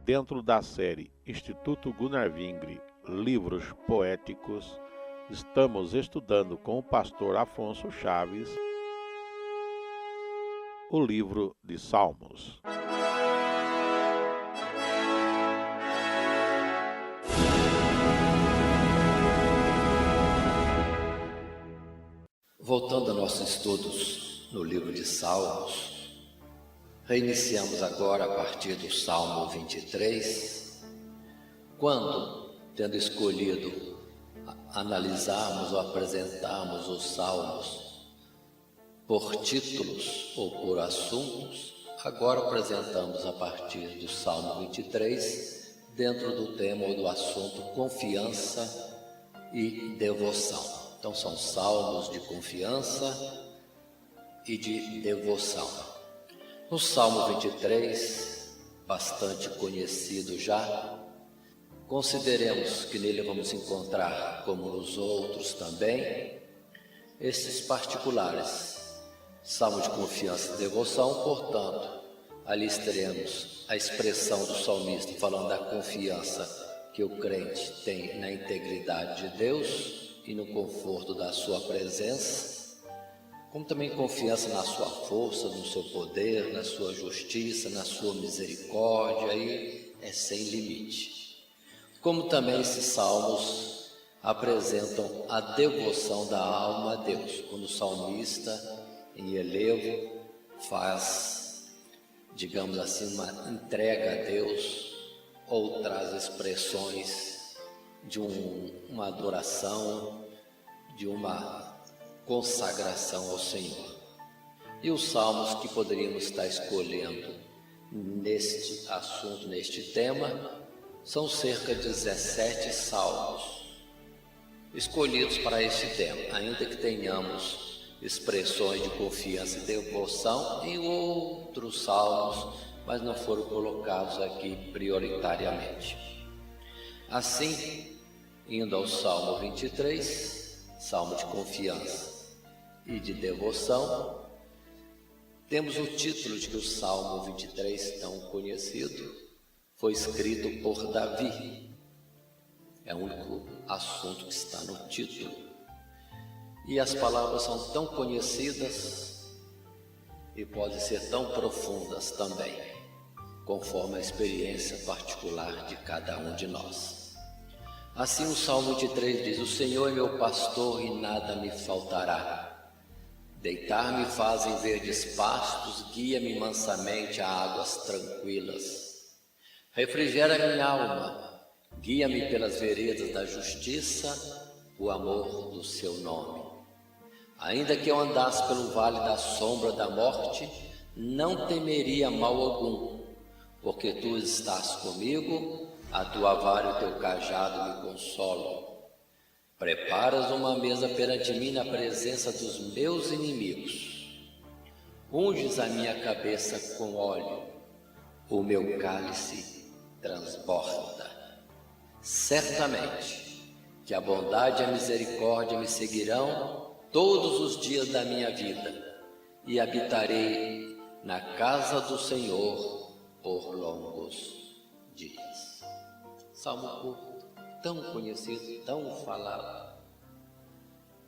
dentro da série Instituto Gunnar Vingre, Livros Poéticos, estamos estudando com o pastor Afonso Chaves o livro de Salmos. Voltando a nossos estudos no livro de Salmos, reiniciamos agora a partir do Salmo 23, quando, tendo escolhido analisarmos ou apresentarmos os Salmos por títulos ou por assuntos, agora apresentamos a partir do Salmo 23, dentro do tema ou do assunto confiança e devoção. Então são salmos de confiança e de devoção. No Salmo 23, bastante conhecido já, consideremos que nele vamos encontrar, como nos outros também, esses particulares. Salmo de confiança e devoção, portanto, ali teremos a expressão do salmista falando da confiança que o crente tem na integridade de Deus e no conforto da sua presença, como também confiança na sua força, no seu poder, na sua justiça, na sua misericórdia, aí é sem limite. Como também esses salmos apresentam a devoção da alma a Deus, quando o salmista, em elevo, faz, digamos assim, uma entrega a Deus, ou traz expressões de uma adoração, de uma consagração ao Senhor. E os salmos que poderíamos estar escolhendo neste assunto, neste tema, são cerca de 17 salmos escolhidos para este tema, ainda que tenhamos expressões de confiança e devoção em outros salmos, mas não foram colocados aqui prioritariamente. Assim, indo ao Salmo 23, Salmo de confiança e de devoção, temos o título de que o Salmo 23, tão conhecido, foi escrito por Davi. É o único assunto que está no título. E as palavras são tão conhecidas e podem ser tão profundas também, conforme a experiência particular de cada um de nós. Assim o Salmo 23 diz: o Senhor é meu pastor e nada me faltará. Deitar-me faz em verdes pastos, guia-me mansamente a águas tranquilas. Refrigera minha alma, guia-me pelas veredas da justiça, o amor do seu nome. Ainda que eu andasse pelo vale da sombra da morte, não temeria mal algum, porque tu estás comigo, a tua vara e o teu cajado me consolam. Preparas uma mesa perante mim na presença dos meus inimigos. Unges a minha cabeça com óleo, o meu cálice transborda. Certamente que a bondade e a misericórdia me seguirão todos os dias da minha vida, e habitarei na casa do Senhor por longos dias. Salmo curto, tão conhecido, tão falado.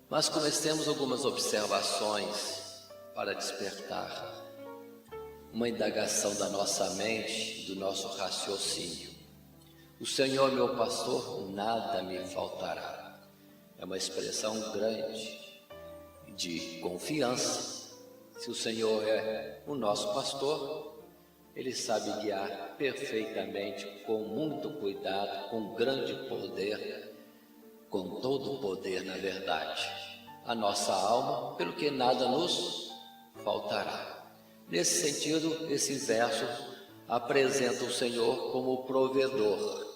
Mas comecemos algumas observações para despertar uma indagação da nossa mente, do nosso raciocínio. O Senhor meu pastor, nada me faltará. É uma expressão grande de confiança. Se o Senhor é o nosso pastor, Ele sabe guiar perfeitamente, com muito cuidado, com grande poder, com todo o poder, na verdade, a nossa alma, pelo que nada nos faltará. Nesse sentido, esse verso apresenta o Senhor como provedor.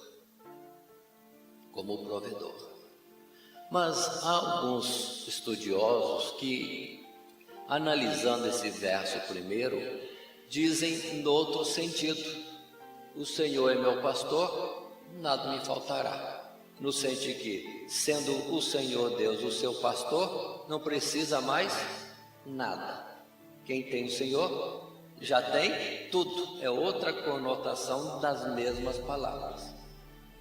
Como provedor. Mas há alguns estudiosos que, analisando esse verso primeiro, dizem no outro sentido: o Senhor é meu pastor, nada me faltará. No sentido que, sendo o Senhor Deus o seu pastor, não precisa mais nada. Quem tem o Senhor, já tem tudo, é outra conotação das mesmas palavras.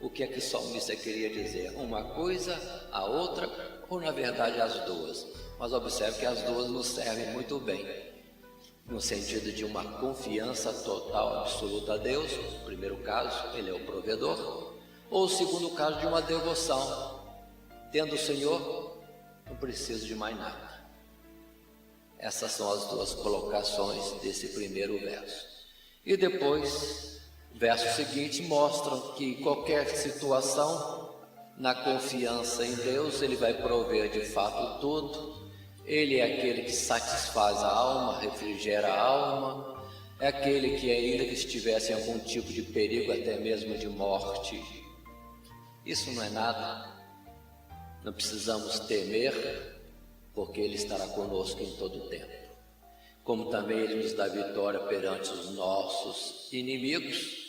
O que é que o salmista queria dizer? Uma coisa, a outra, ou na verdade as duas? Mas observe que as duas nos servem muito bem, no sentido de uma confiança total, absoluta a Deus. No primeiro caso, Ele é o provedor. Ou o segundo caso, de uma devoção. Tendo o Senhor, não preciso de mais nada. Essas são as duas colocações desse primeiro verso. E depois, o verso seguinte mostra que qualquer situação, na confiança em Deus, Ele vai prover de fato tudo. Ele é aquele que satisfaz a alma, refrigera a alma, é aquele que, ainda que estivesse em algum tipo de perigo, até mesmo de morte, isso não é nada, não precisamos temer, porque Ele estará conosco em todo o tempo. Como também Ele nos dá vitória perante os nossos inimigos,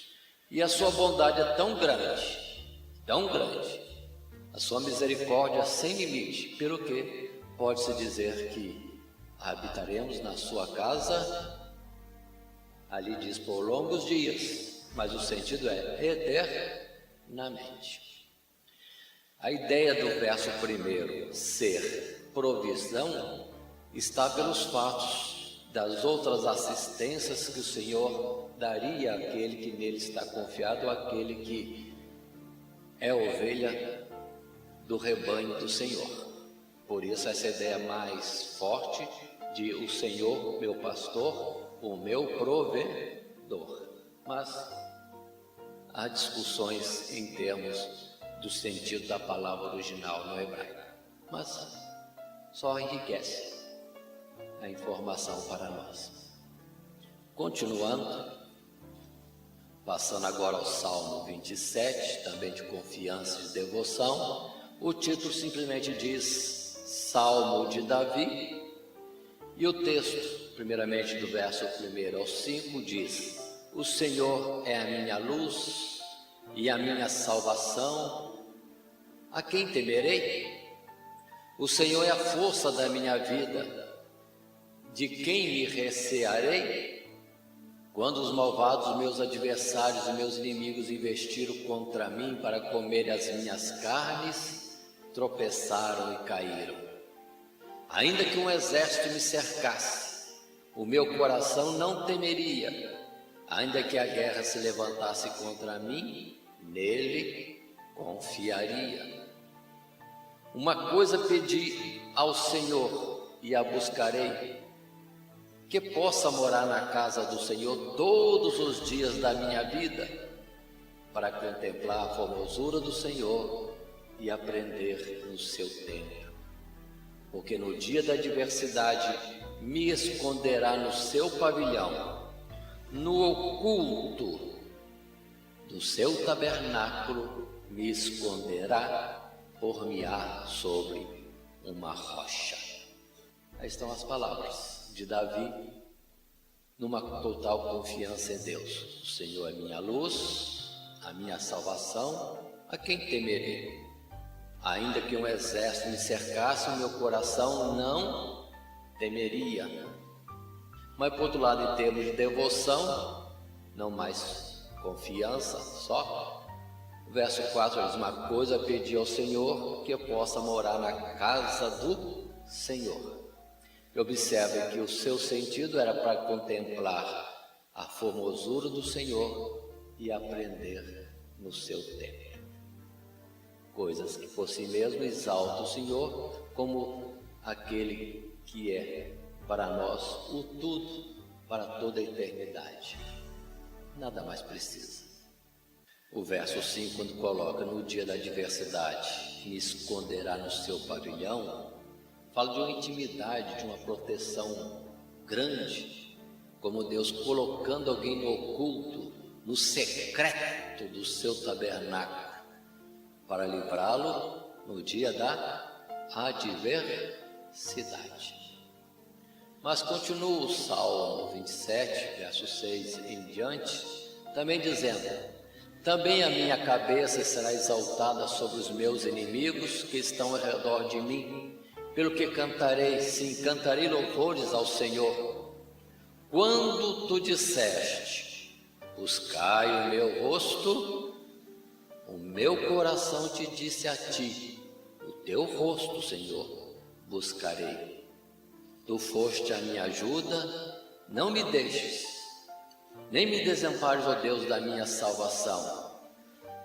e a sua bondade é tão grande, a sua misericórdia sem limite, pelo que pode-se dizer que habitaremos na sua casa, ali diz por longos dias, mas o sentido é eternamente. A ideia do verso primeiro, ser provisão, está pelos fatos das outras assistências que o Senhor daria àquele que nele está confiado, àquele que é ovelha do rebanho do Senhor. Por isso essa ideia mais forte de o Senhor, meu pastor, o meu provedor. Mas há discussões em termos do sentido da palavra original no hebraico, mas só enriquece a informação para nós. Continuando, passando agora ao Salmo 27, também de confiança e de devoção, o título simplesmente diz Salmo de Davi, e o texto, primeiramente do verso 1 ao 5, diz: O Senhor é a minha luz e a minha salvação, a quem temerei? O Senhor é a força da minha vida, de quem me recearei? Quando os malvados, meus adversários e meus inimigos investiram contra mim para comerem as minhas carnes, tropeçaram e caíram. Ainda que um exército me cercasse, o meu coração não temeria. Ainda que a guerra se levantasse contra mim, nele confiaria. Uma coisa pedi ao Senhor e a buscarei, que possa morar na casa do Senhor todos os dias da minha vida, para contemplar a formosura do Senhor e aprender no seu templo. Porque no dia da adversidade me esconderá no seu pavilhão, no oculto do seu tabernáculo me esconderá, por-me-á sobre uma rocha. Aí estão as palavras de Davi, numa total confiança em Deus. O Senhor é minha luz, a minha salvação, a quem temerei? Ainda que um exército me cercasse, o meu coração não temeria. Mas por outro lado, em termos de devoção, não mais confiança só. O verso 4 diz: uma coisa pedi ao Senhor, que eu possa morar na casa do Senhor. E observe que o seu sentido era para contemplar a formosura do Senhor e aprender no seu tempo. Coisas que por si mesmo exaltam o Senhor como aquele que é para nós o tudo para toda a eternidade. Nada mais precisa. O verso 5, quando coloca no dia da adversidade, me esconderá no seu pavilhão, fala de uma intimidade, de uma proteção grande, como Deus colocando alguém no oculto, no secreto do seu tabernáculo, para livrá-lo no dia da adversidade. Mas continua o Salmo 27, verso 6 em diante, também dizendo: também a minha cabeça será exaltada sobre os meus inimigos que estão ao redor de mim, pelo que cantarei, sim, cantarei louvores ao Senhor. Quando tu disseste, buscai o meu rosto, o meu coração te disse a ti, o teu rosto, Senhor, buscarei. Tu foste a minha ajuda, não me deixes, nem me desampares, ó Deus, da minha salvação.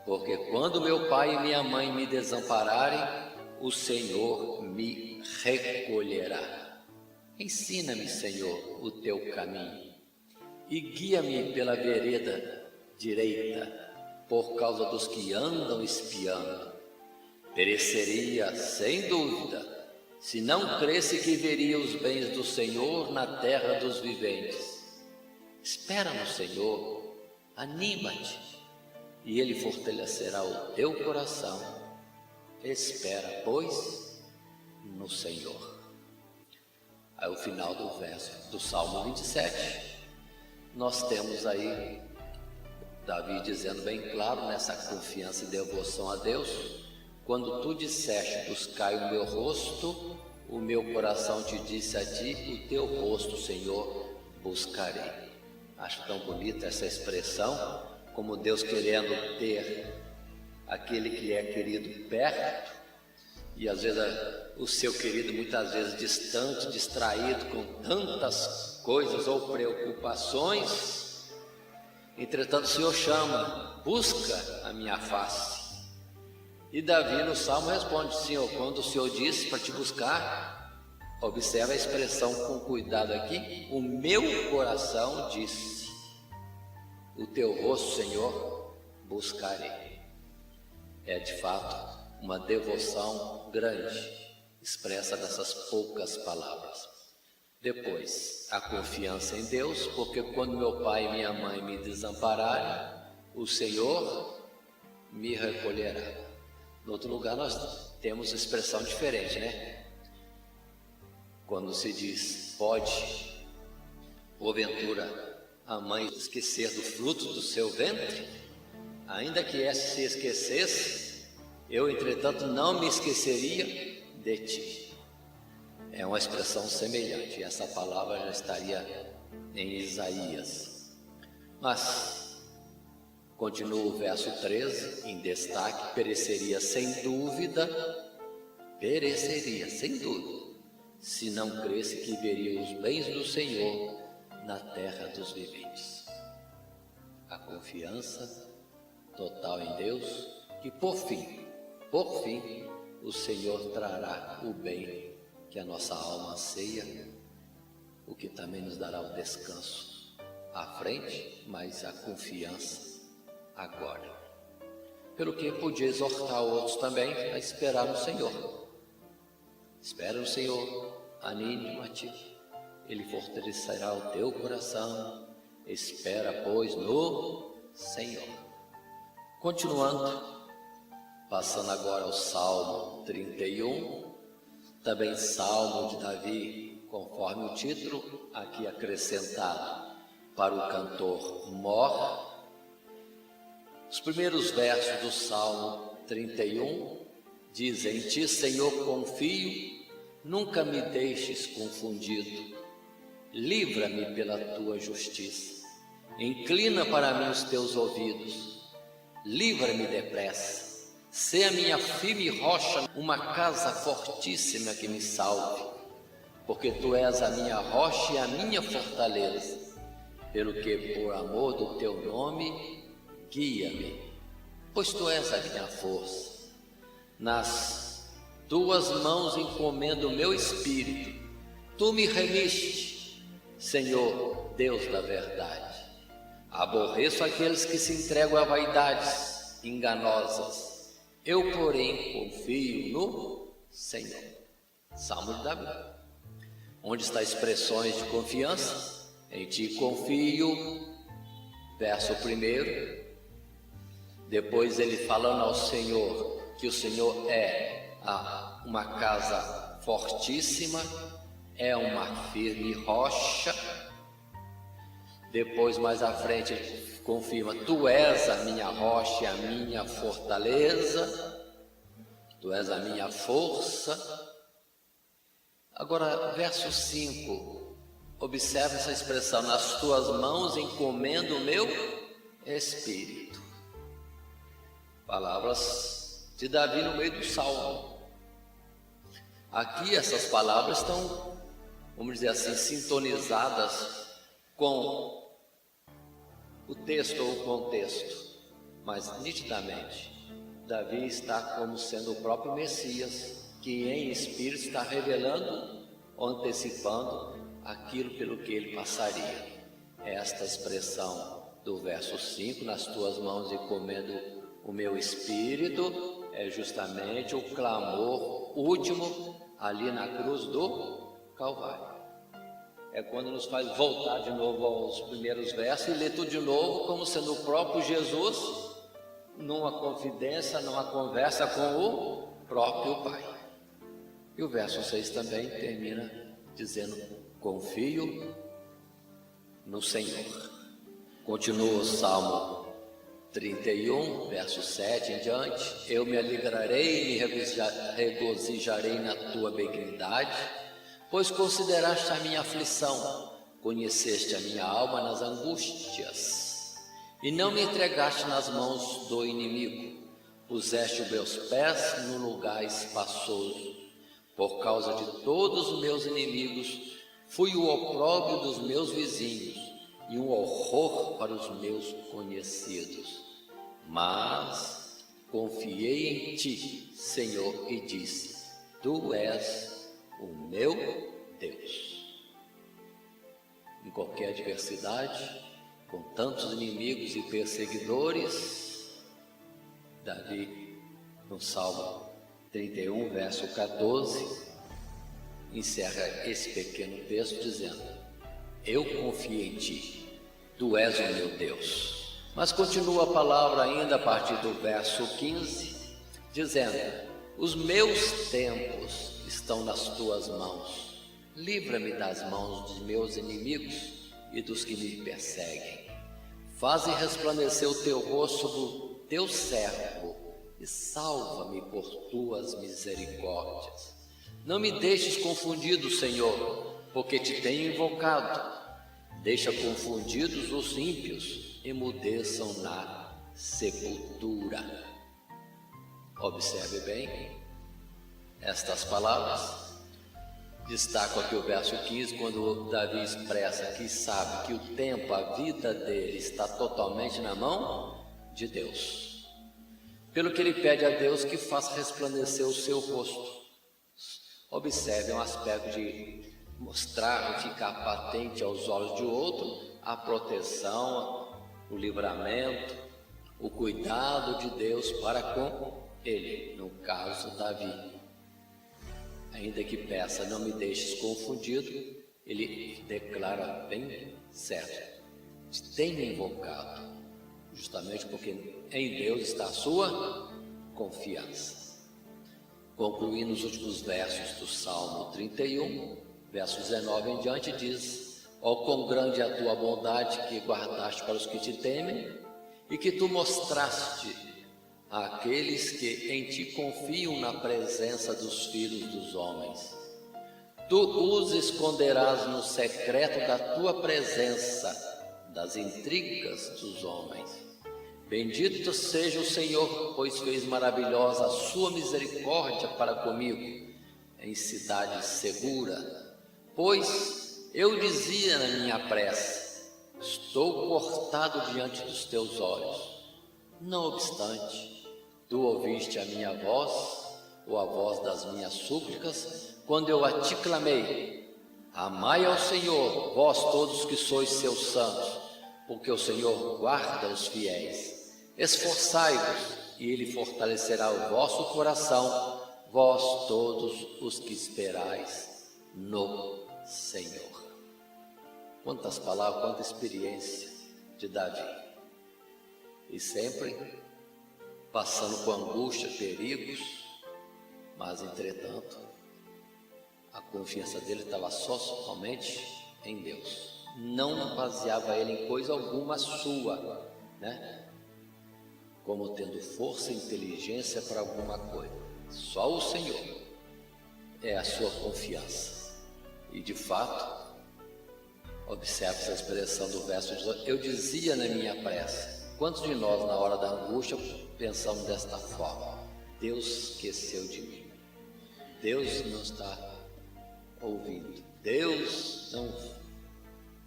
Porque quando meu pai e minha mãe me desampararem, o Senhor me recolherá. Ensina-me, Senhor, o teu caminho e guia-me pela vereda direita, por causa dos que andam espiando. Pereceria, sem dúvida, se não cresse que veria os bens do Senhor na terra dos viventes. Espera no Senhor, anima-te, e Ele fortalecerá o teu coração. Espera, pois, no Senhor. Aí o final do verso do Salmo 27, nós temos aí Davi dizendo bem claro nessa confiança e devoção a Deus: quando tu disseste, buscai o meu rosto, o meu coração te disse a ti, o teu rosto, Senhor, buscarei. Acho tão bonita essa expressão, como Deus querendo ter aquele que é querido perto, e às vezes o seu querido muitas vezes distante, distraído com tantas coisas ou preocupações. Entretanto o Senhor chama, busca a minha face. E Davi no Salmo responde: Senhor, quando o Senhor disse para te buscar, observa a expressão com cuidado aqui, o meu coração disse, o teu rosto, Senhor, buscarei. É de fato uma devoção grande, expressa nessas poucas palavras. Depois, a confiança em Deus, porque quando meu pai e minha mãe me desampararem, o Senhor me recolherá. No outro lugar nós temos expressão diferente, né? Quando se diz, pode, porventura, a mãe esquecer do fruto do seu ventre, ainda que essa se esquecesse, eu, entretanto, não me esqueceria de ti. É uma expressão semelhante, essa palavra já estaria em Isaías. Mas, continua o verso 13, em destaque, pereceria sem dúvida, se não cresse que veria os bens do Senhor na terra dos viventes. A confiança total em Deus, que por fim, o Senhor trará o bem que a nossa alma anseia, o que também nos dará o descanso à frente, mas a confiança agora. Pelo que podia exortar outros também a esperar no Senhor. Espera no Senhor, anima-te, Ele fortalecerá o teu coração. Espera, pois, no Senhor. Continuando, passando agora ao Salmo 31, também Salmo de Davi, conforme o título aqui acrescentado para o cantor mor. Os primeiros versos do Salmo 31 dizem: em ti, Senhor, confio, nunca me deixes confundido, livra-me pela tua justiça, inclina para mim os teus ouvidos, livra-me depressa. Sê a minha firme rocha, uma casa fortíssima que me salve, porque Tu és a minha rocha e a minha fortaleza, pelo que por amor do Teu nome, guia-me, pois Tu és a minha força. Nas Tuas mãos encomendo o meu espírito, Tu me remiste, Senhor, Deus da verdade. Aborreço aqueles que se entregam a vaidades enganosas, eu, porém, confio no Senhor. Salmo de Davi. Onde está expressões de confiança? Em ti confio, verso 1. Depois ele falando ao Senhor, que o Senhor é uma casa fortíssima, é uma firme rocha. Depois, mais à frente, ele confirma: Tu és a minha rocha e a minha fortaleza, Tu és a minha força. Agora, verso 5, Observe essa expressão: nas tuas mãos encomendo o meu espírito. Palavras de Davi no meio do salmo. Aqui essas palavras estão, vamos dizer assim, sintonizadas com o texto ou o contexto, mas nitidamente Davi está como sendo o próprio Messias, que em espírito está revelando ou antecipando aquilo pelo que ele passaria. Esta expressão do verso 5, nas tuas mãos encomendo o meu espírito, é justamente o clamor último ali na cruz do Calvário. É quando nos faz voltar de novo aos primeiros versos e ler tudo de novo, como sendo o próprio Jesus numa confidência, numa conversa com o próprio Pai. E o verso 6 também termina dizendo: confio no Senhor. Continua o Salmo 31, verso 7 em diante: eu me alegrarei e me regozijarei na tua benignidade, pois consideraste a minha aflição, conheceste a minha alma nas angústias, e não me entregaste nas mãos do inimigo, puseste os meus pés no lugar espaçoso. Por causa de todos os meus inimigos, fui o opróbrio dos meus vizinhos e um horror para os meus conhecidos. Mas confiei em ti, Senhor, e disse: tu és o meu Deus. Em qualquer adversidade, com tantos inimigos e perseguidores, Davi, no Salmo 31, verso 14, encerra esse pequeno texto dizendo: eu confio em ti, tu és o meu Deus. Mas continua a palavra ainda a partir do verso 15, dizendo: os meus tempos estão nas tuas mãos, livra-me das mãos dos meus inimigos e dos que me perseguem. Faze resplandecer o teu rosto do teu servo e salva-me por tuas misericórdias. Não me deixes confundido, Senhor, porque te tenho invocado. Deixa confundidos os ímpios, emudeçam na sepultura. Observe bem estas palavras. Destaco aqui o verso 15, quando Davi expressa que sabe que o tempo, a vida dele está totalmente na mão de Deus. Pelo que ele pede a Deus que faça resplandecer o seu rosto. Observe um aspecto de mostrar e ficar patente aos olhos de outro a proteção, o livramento, o cuidado de Deus para com ele, no caso Davi. Ainda que peça: não me deixes confundido, ele declara bem certo: tenha invocado, justamente porque em Deus está a sua confiança. Concluindo os últimos versos do Salmo 31, verso 19 em diante, diz: ó, quão grande é a tua bondade que guardaste para os que te temem, e que tu mostraste àqueles que em ti confiam na presença dos filhos dos homens. Tu os esconderás no secreto da tua presença, das intrigas dos homens. Bendito seja o Senhor, pois fez maravilhosa a sua misericórdia para comigo, em cidade segura. Pois eu dizia na minha prece: estou cortado diante dos teus olhos. Não obstante, tu ouviste a minha voz, ou a voz das minhas súplicas, quando eu a te clamei. Amai ao Senhor, vós todos que sois seus santos, porque o Senhor guarda os fiéis. Esforçai-vos, e Ele fortalecerá o vosso coração, vós todos os que esperais no Senhor. Quantas palavras, quanta experiência de Davi. E sempre passando com angústia, perigos, mas entretanto, a confiança dele estava só somente em Deus. Não baseava ele em coisa alguma sua, né? Como tendo força e inteligência para alguma coisa. Só o Senhor é a sua confiança. E de fato, Observe essa expressão do verso 18. Eu dizia na minha prece. Quantos de nós, na hora da angústia, pensamos desta forma? Deus esqueceu de mim. Deus não está ouvindo. Deus não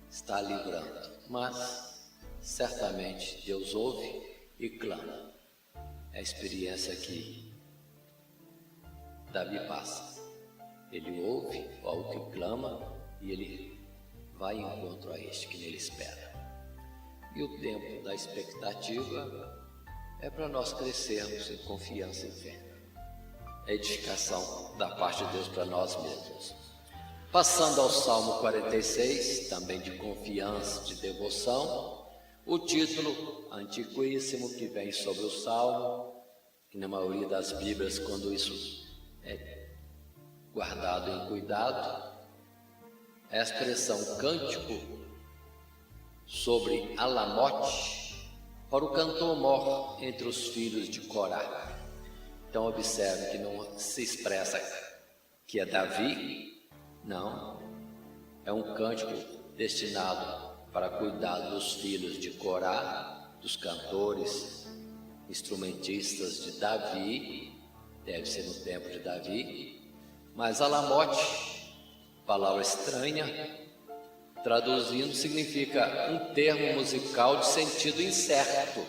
está livrando. Mas, certamente, Deus ouve e clama. É a experiência que Davi passa. Ele ouve ao que clama e ele vai em encontro a este que nele espera. E o tempo da expectativa é para nós crescermos em confiança e fé. É edificação da parte de Deus para nós mesmos. Passando ao Salmo 46, também de confiança, de devoção, o título antiquíssimo que vem sobre o Salmo, que na maioria das Bíblias, quando isso é guardado em cuidado, é a expressão cântico sobre Alamote para o cantor mor entre os filhos de Corá. Então observe que não se expressa que é Davi, não, é um cântico destinado para cuidar dos filhos de Corá, dos cantores, instrumentistas de Davi, deve ser no tempo de Davi, mas Alamote, palavra estranha, traduzindo significa um termo musical de sentido incerto,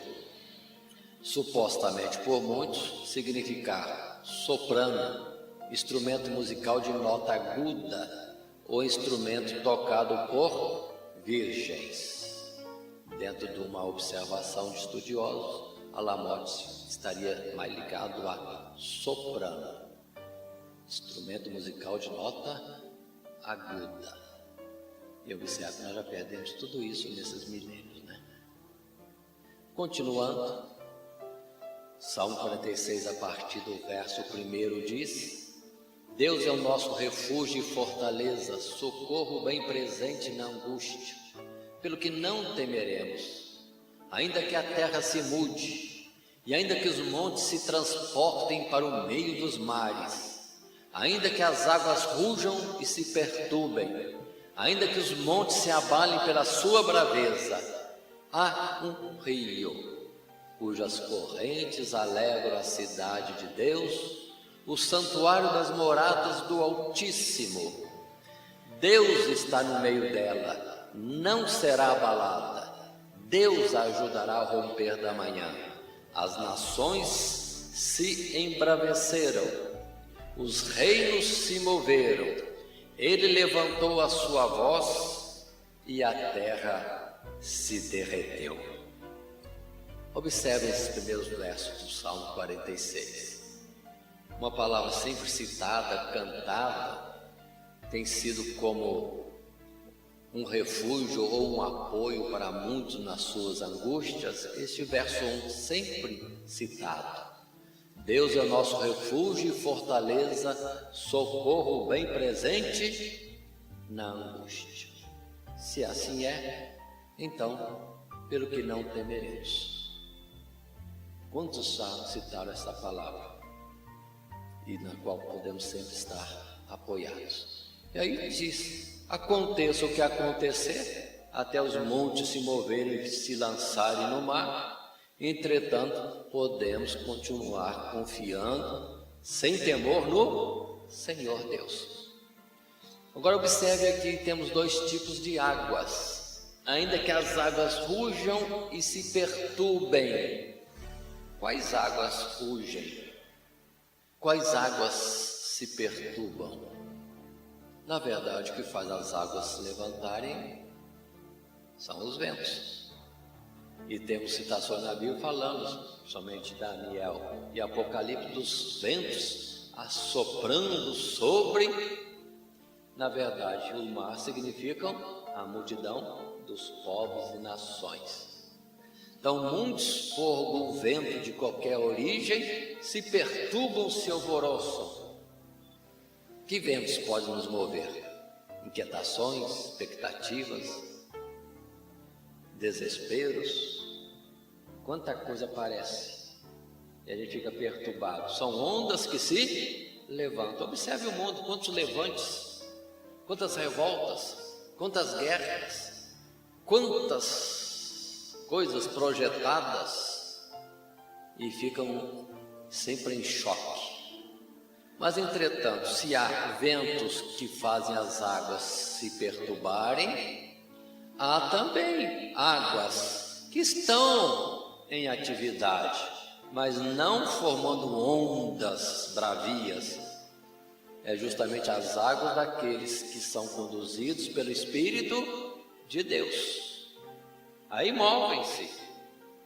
supostamente por muitos significar soprano, instrumento musical de nota aguda ou instrumento tocado por virgens. Dentro de uma observação de estudiosos, Alamote estaria mais ligado a soprano, instrumento musical de nota aguda. E observe que nós já perdemos tudo isso nesses milênios, né? Continuando, Salmo 46, a partir do verso 1 diz: Deus é o nosso refúgio e fortaleza, socorro bem presente na angústia, pelo que não temeremos, ainda que a terra se mude, e ainda que os montes se transportem para o meio dos mares, ainda que as águas rujam e se perturbem, ainda que os montes se abalem pela sua braveza, há um rio, cujas correntes alegram a cidade de Deus, o santuário das moradas do Altíssimo. Deus está no meio dela, não será abalada. Deus a ajudará a romper da manhã. As nações se embraveceram, os reinos se moveram. Ele levantou a sua voz e a terra se derreteu. Observe esses primeiros versos do Salmo 46. Uma palavra sempre citada, cantada, tem sido como um refúgio ou um apoio para muitos nas suas angústias. Este verso 1 sempre citado. Deus é o nosso refúgio e fortaleza, socorro bem presente na angústia. Se assim é, então, pelo que não temeremos. Quantos salmos citaram essa palavra? E na qual podemos sempre estar apoiados. E aí diz: aconteça o que acontecer, até os montes se moverem e se lançarem no mar, entretanto, podemos continuar confiando, sem temor, no Senhor Deus. Agora observe aqui, temos dois tipos de águas. Ainda que as águas rujam e se perturbem. Quais águas rugem? Quais águas se perturbam? Na verdade, o que faz as águas se levantarem são os ventos. E temos citações na Bíblia falando, somente Daniel e Apocalipse, dos ventos assoprando sobre. Na verdade, o mar significa a multidão dos povos e nações. Então, muitos, por o vento de qualquer origem, se perturbam, se alvoroçam. Que ventos podem nos mover? Inquietações, expectativas, desesperos. Quanta coisa aparece e a gente fica perturbado. São ondas que se levantam. Observe o mundo, quantos levantes, quantas revoltas, quantas guerras, quantas coisas projetadas e ficam sempre em choque. Mas, entretanto, se há ventos que fazem as águas se perturbarem, há também águas que estão em atividade, mas não formando ondas bravias. É justamente as águas daqueles que são conduzidos pelo Espírito de Deus. Aí movem-se.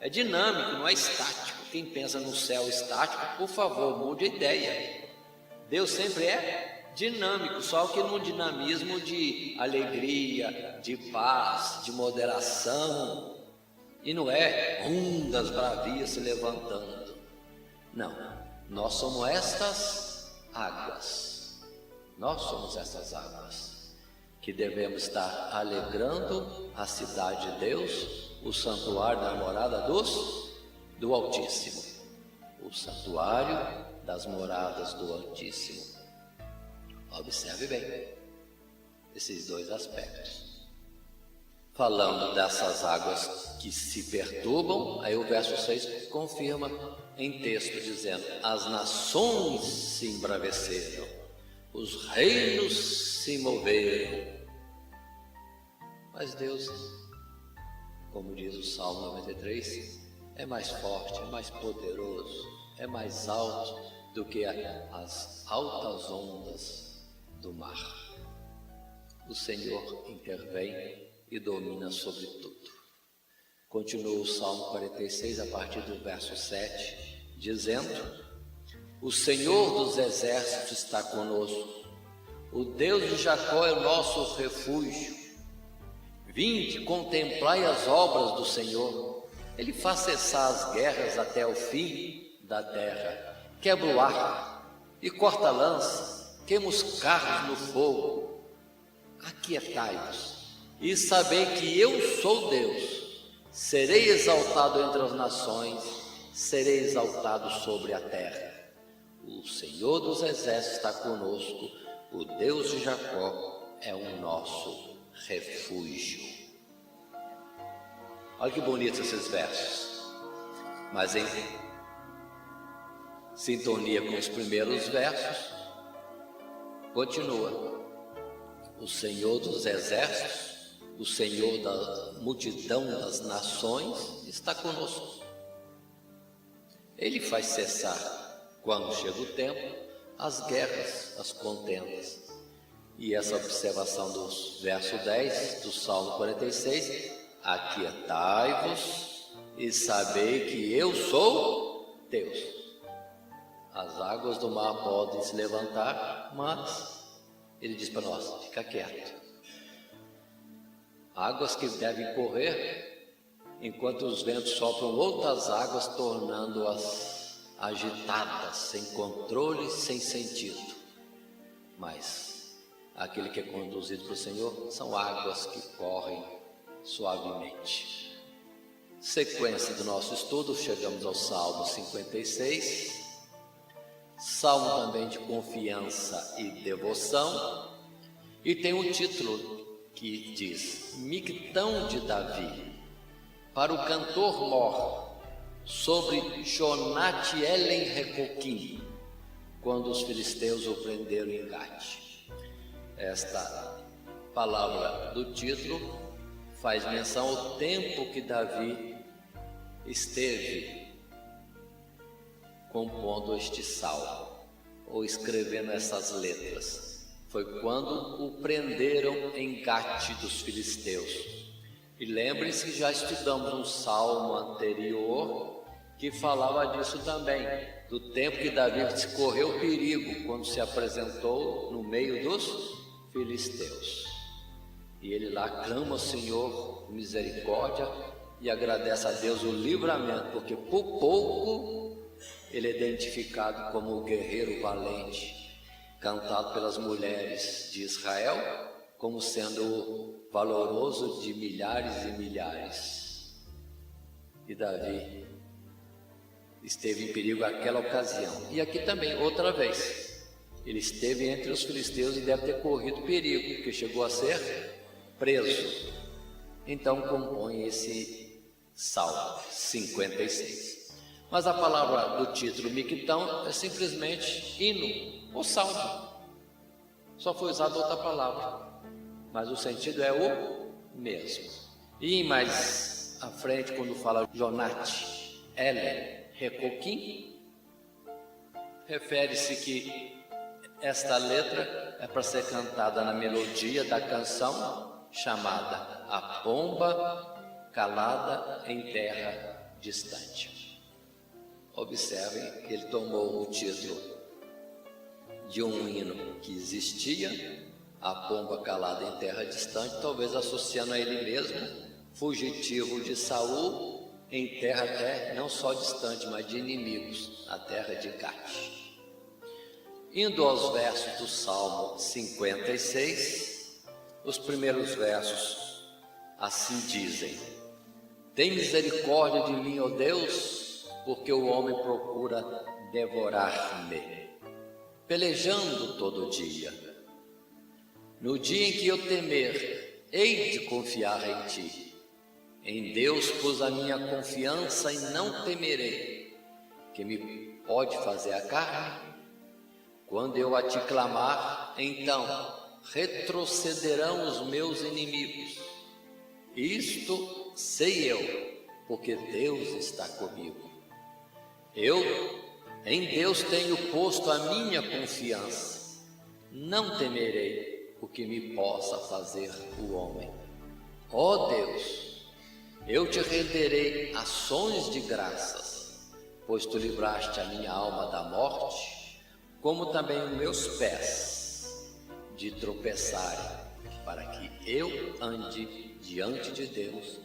É dinâmico, não é estático. Quem pensa no céu estático, por favor, mude a ideia. Deus sempre é dinâmico, só que num dinamismo de alegria, de paz, de moderação. E não é ondas bravias se levantando. Não, nós somos estas águas. Nós somos essas águas que devemos estar alegrando a cidade de Deus, o santuário da morada do Altíssimo. O santuário das moradas do Altíssimo. Observe bem esses dois aspectos. Falando dessas águas que se perturbam, aí o verso 6 confirma em texto dizendo: as nações se embraveceram, os reinos se moveram. Mas Deus, como diz o Salmo 93, é mais forte, é mais poderoso, é mais alto do que as altas ondas do mar. O Senhor intervém e domina sobre tudo. Continua o Salmo 46 a partir do verso 7, dizendo: o Senhor dos exércitos está conosco, o Deus de Jacó é o nosso refúgio. Vinde, contemplai as obras do Senhor, Ele faz cessar as guerras até o fim da terra. Quebra o arco e corta a lança, queima os carros no fogo. Aquietai-vos e sabei que eu sou Deus. Serei exaltado entre as nações, serei exaltado sobre a terra. O Senhor dos exércitos está conosco, o Deus de Jacó é o nosso refúgio. Olha que bonitos esses versos. Mas em sintonia com os primeiros versos, continua: o Senhor dos exércitos, o Senhor da multidão das nações está conosco. Ele faz cessar, quando chega o tempo, as guerras, as contendas. E essa observação do verso 10 do Salmo 46: aquietai-vos e sabei que eu sou Deus. As águas do mar podem se levantar, mas ele diz para nós: fica quieto. Águas que devem correr, enquanto os ventos sopram outras águas, tornando-as agitadas, sem controle, sem sentido. Mas aquele que é conduzido pelo Senhor são águas que correm suavemente. Sequência do nosso estudo, chegamos ao Salmo 56. Salmo também de confiança e devoção, e tem um título que diz: Mictão de Davi, para o cantor mor, sobre Jonatielen Recoquim, quando os filisteus o prenderam em Gate. Esta palavra do título faz menção ao tempo que Davi esteve compondo este salmo, ou escrevendo essas letras. Foi quando o prenderam em Gate dos filisteus. E lembrem-se que já estudamos um salmo anterior que falava disso também, do tempo que Davi correu perigo quando se apresentou no meio dos filisteus. E ele lá clama ao Senhor misericórdia e agradece a Deus o livramento, porque por pouco ele é identificado como o guerreiro valente, cantado pelas mulheres de Israel, como sendo o valoroso de milhares e milhares. E Davi esteve em perigo naquela ocasião. E aqui também, outra vez, ele esteve entre os filisteus e deve ter corrido perigo, porque chegou a ser preso. Então compõe esse Salmo 56. Mas a palavra do título Miquitão é simplesmente hino, ou salmo. Só foi usada outra palavra, mas o sentido é o mesmo. E mais à frente, quando fala Jonate, Ele, Recoquim, refere-se que esta letra é para ser cantada na melodia da canção chamada A Pomba Calada em Terra Distante. Observem que ele tomou o título de um hino que existia, A Pomba Calada em Terra Distante, talvez associando a ele mesmo, fugitivo de Saul, em terra até não só distante, mas de inimigos, a terra de Gate. Indo aos versos do Salmo 56, os primeiros versos assim dizem: Tem misericórdia de mim, ó Deus, porque o homem procura devorar-me, pelejando todo dia. No dia em que eu temer, hei de confiar em ti. Em Deus pus a minha confiança e não temerei, que me pode fazer a carne. Quando eu a te clamar, então retrocederão os meus inimigos. Isto sei eu, porque Deus está comigo. Em Deus tenho posto a minha confiança. Não temerei o que me possa fazer o homem. Ó Deus, eu te renderei ações de graças, pois tu livraste a minha alma da morte, como também os meus pés de tropeçarem, para que eu ande diante de Deus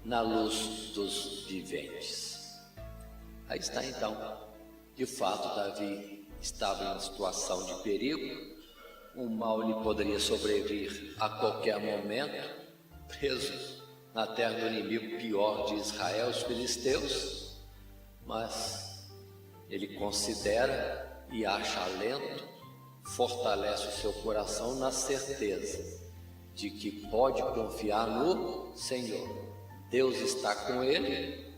na luz dos viventes. Aí está então, de fato Davi estava em uma situação de perigo, o mal lhe poderia sobrevir a qualquer momento, preso na terra do inimigo pior de Israel, os filisteus, mas ele considera e acha alento, fortalece o seu coração na certeza de que pode confiar no Senhor. Deus está com ele,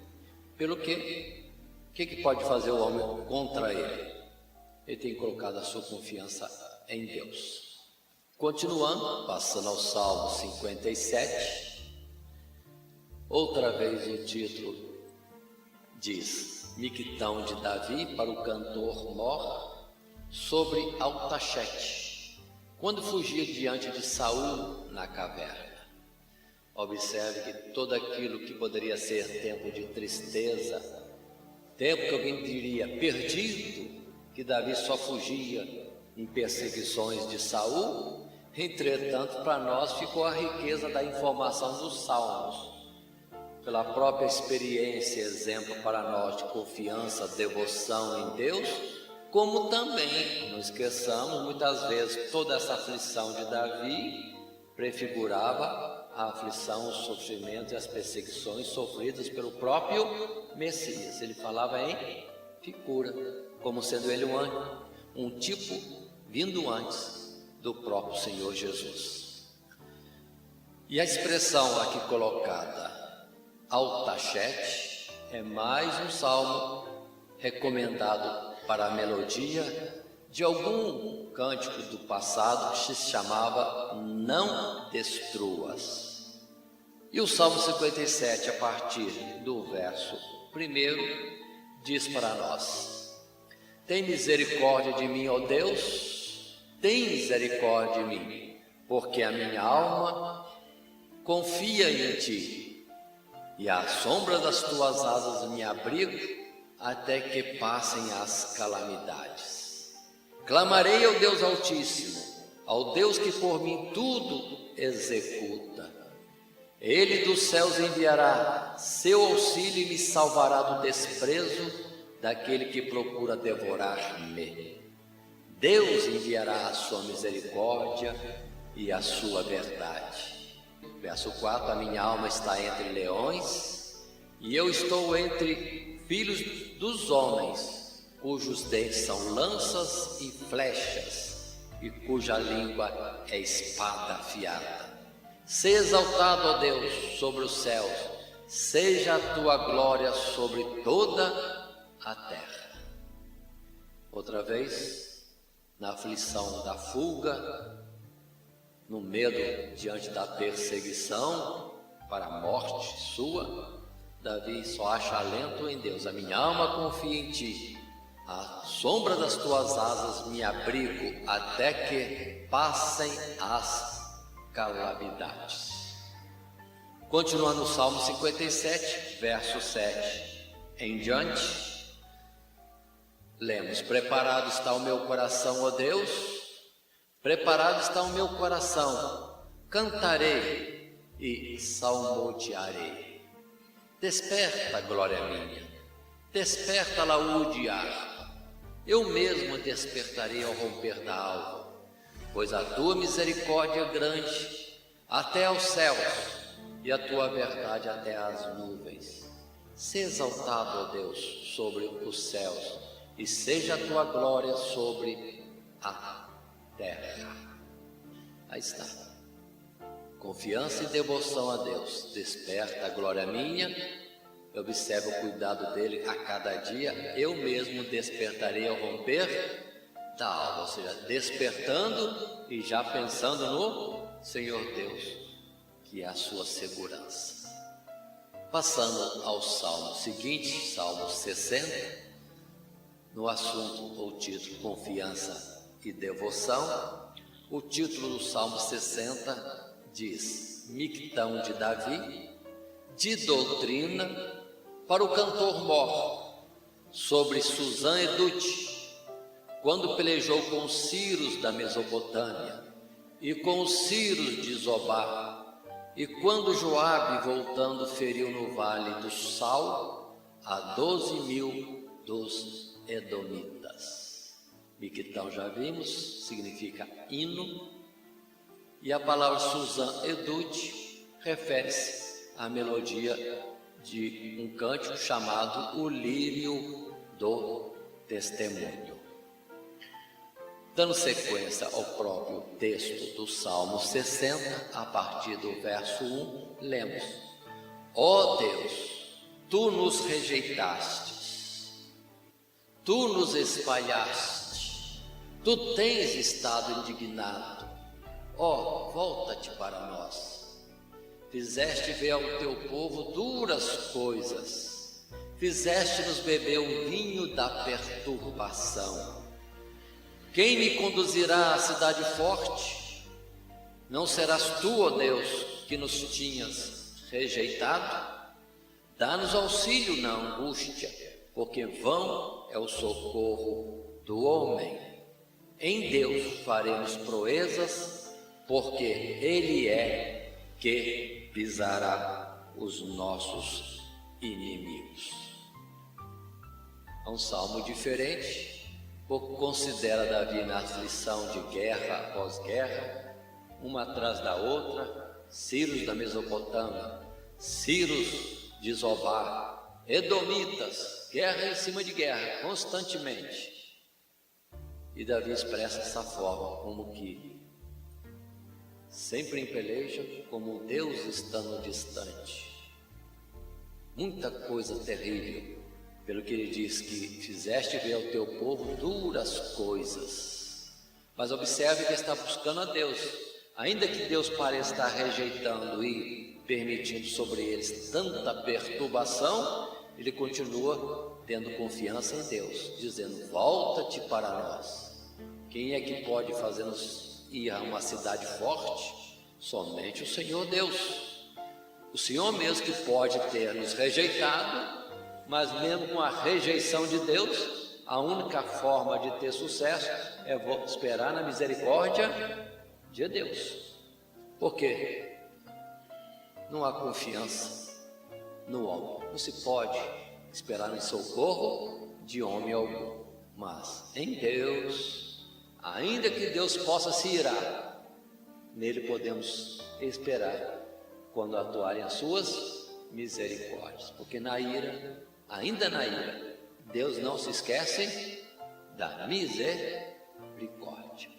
pelo que o que pode fazer o homem contra ele? Ele tem colocado a sua confiança em Deus. Continuando, passando ao Salmo 57, outra vez o título diz: Miquitão de Davi para o cantor Mor, sobre Altachete, quando fugia diante de Saul na caverna. Observe que tudo aquilo que poderia ser tempo de tristeza, tempo que alguém diria perdido, que Davi só fugia em perseguições de Saul, entretanto para nós ficou a riqueza da informação dos salmos, pela própria experiência, exemplo para nós de confiança, devoção em Deus, como também, não esqueçamos, muitas vezes toda essa aflição de Davi prefigurava a aflição, o sofrimento e as perseguições sofridas pelo próprio Messias. Ele falava em figura, como sendo ele um tipo vindo antes do próprio Senhor Jesus. E a expressão aqui colocada, Altachete, é mais um salmo recomendado para a melodia de algum cântico do passado que se chamava Não Destruas. E o Salmo 57, a partir do verso 1, diz para nós: Tem misericórdia de mim, ó Deus, tem misericórdia de mim, porque a minha alma confia em ti, e à sombra das tuas asas me abrigo, até que passem as calamidades. Clamarei ao Deus Altíssimo, ao Deus que por mim tudo executa. Ele dos céus enviará seu auxílio e me salvará do desprezo daquele que procura devorar-me. Deus enviará a sua misericórdia e a sua verdade. Verso 4, a minha alma está entre leões, e eu estou entre filhos dos homens, cujos dentes são lanças e flechas, e cuja língua é espada afiada. Se exaltado, ó Deus, sobre os céus, seja a tua glória sobre toda a terra. Outra vez, na aflição da fuga, no medo diante da perseguição para a morte sua, Davi só acha alento em Deus. A minha alma confia em ti. À sombra das tuas asas me abrigo até que passem as calamidades. Continuando o Salmo 57, verso 7 em diante, lemos: preparado está o meu coração, ó Deus, preparado está o meu coração, cantarei e salmodiarei. Desperta, glória minha, desperta, laúde e harpa. Eu mesmo despertarei ao romper da alva, pois a tua misericórdia é grande até aos céus e a tua verdade até às nuvens. Se exaltado, ó Deus, sobre os céus, e seja a tua glória sobre a terra. Aí está. Confiança e devoção a Deus. Desperta a glória minha. Observe o cuidado dele a cada dia. Eu mesmo despertarei ao romper da alva, ou seja, despertando e já pensando no Senhor Deus, que é a sua segurança. Passando ao salmo seguinte, Salmo 60, no assunto ou título Confiança e Devoção, o título do Salmo 60 diz: Mictão de Davi, de doutrina para o cantor mor, sobre Susã Edute, quando pelejou com os Círios da Mesopotâmia e com os Círios de Zobá, e quando Joabe, voltando, feriu no vale do Sal a 12.000 dos Edomitas. Mictão, já vimos, significa hino, e a palavra Susã Edute refere-se à melodia de um cântico chamado o Lírio do Testemunho. Dando sequência ao próprio texto do Salmo 60, a partir do verso 1, lemos: Ó Deus, tu nos rejeitastes, tu nos espalhaste, tu tens estado indignado. Ó, volta-te para nós. Fizeste ver ao teu povo duras coisas, fizeste-nos beber o vinho da perturbação. Quem me conduzirá à cidade forte? Não serás tu, ó Deus, que nos tinhas rejeitado? Dá-nos auxílio na angústia, porque vão é o socorro do homem. Em Deus faremos proezas, porque Ele é que pisará os nossos inimigos. É um salmo diferente, porque considera Davi na aflição de guerra após guerra, uma atrás da outra, Círios da Mesopotâmia, Círios de Zobá, Edomitas, guerra em cima de guerra, constantemente. E Davi expressa essa forma, como que sempre em peleja, como Deus estando distante. Muita coisa terrível, pelo que ele diz que fizeste ver ao teu povo duras coisas. Mas observe que está buscando a Deus. Ainda que Deus pareça estar rejeitando e permitindo sobre eles tanta perturbação, ele continua tendo confiança em Deus, dizendo: volta-te para nós. Quem é que pode fazer-nos ir a uma cidade forte? Somente o Senhor Deus. O Senhor mesmo que pode ter nos rejeitado, mas mesmo com a rejeição de Deus, a única forma de ter sucesso é esperar na misericórdia de Deus. Por quê? Não há confiança no homem. Não se pode esperar no socorro de homem algum. Mas em Deus, ainda que Deus possa se irar, nele podemos esperar quando atuarem as suas misericórdias. Porque na ira, ainda na ira, Deus não se esquece da misericórdia.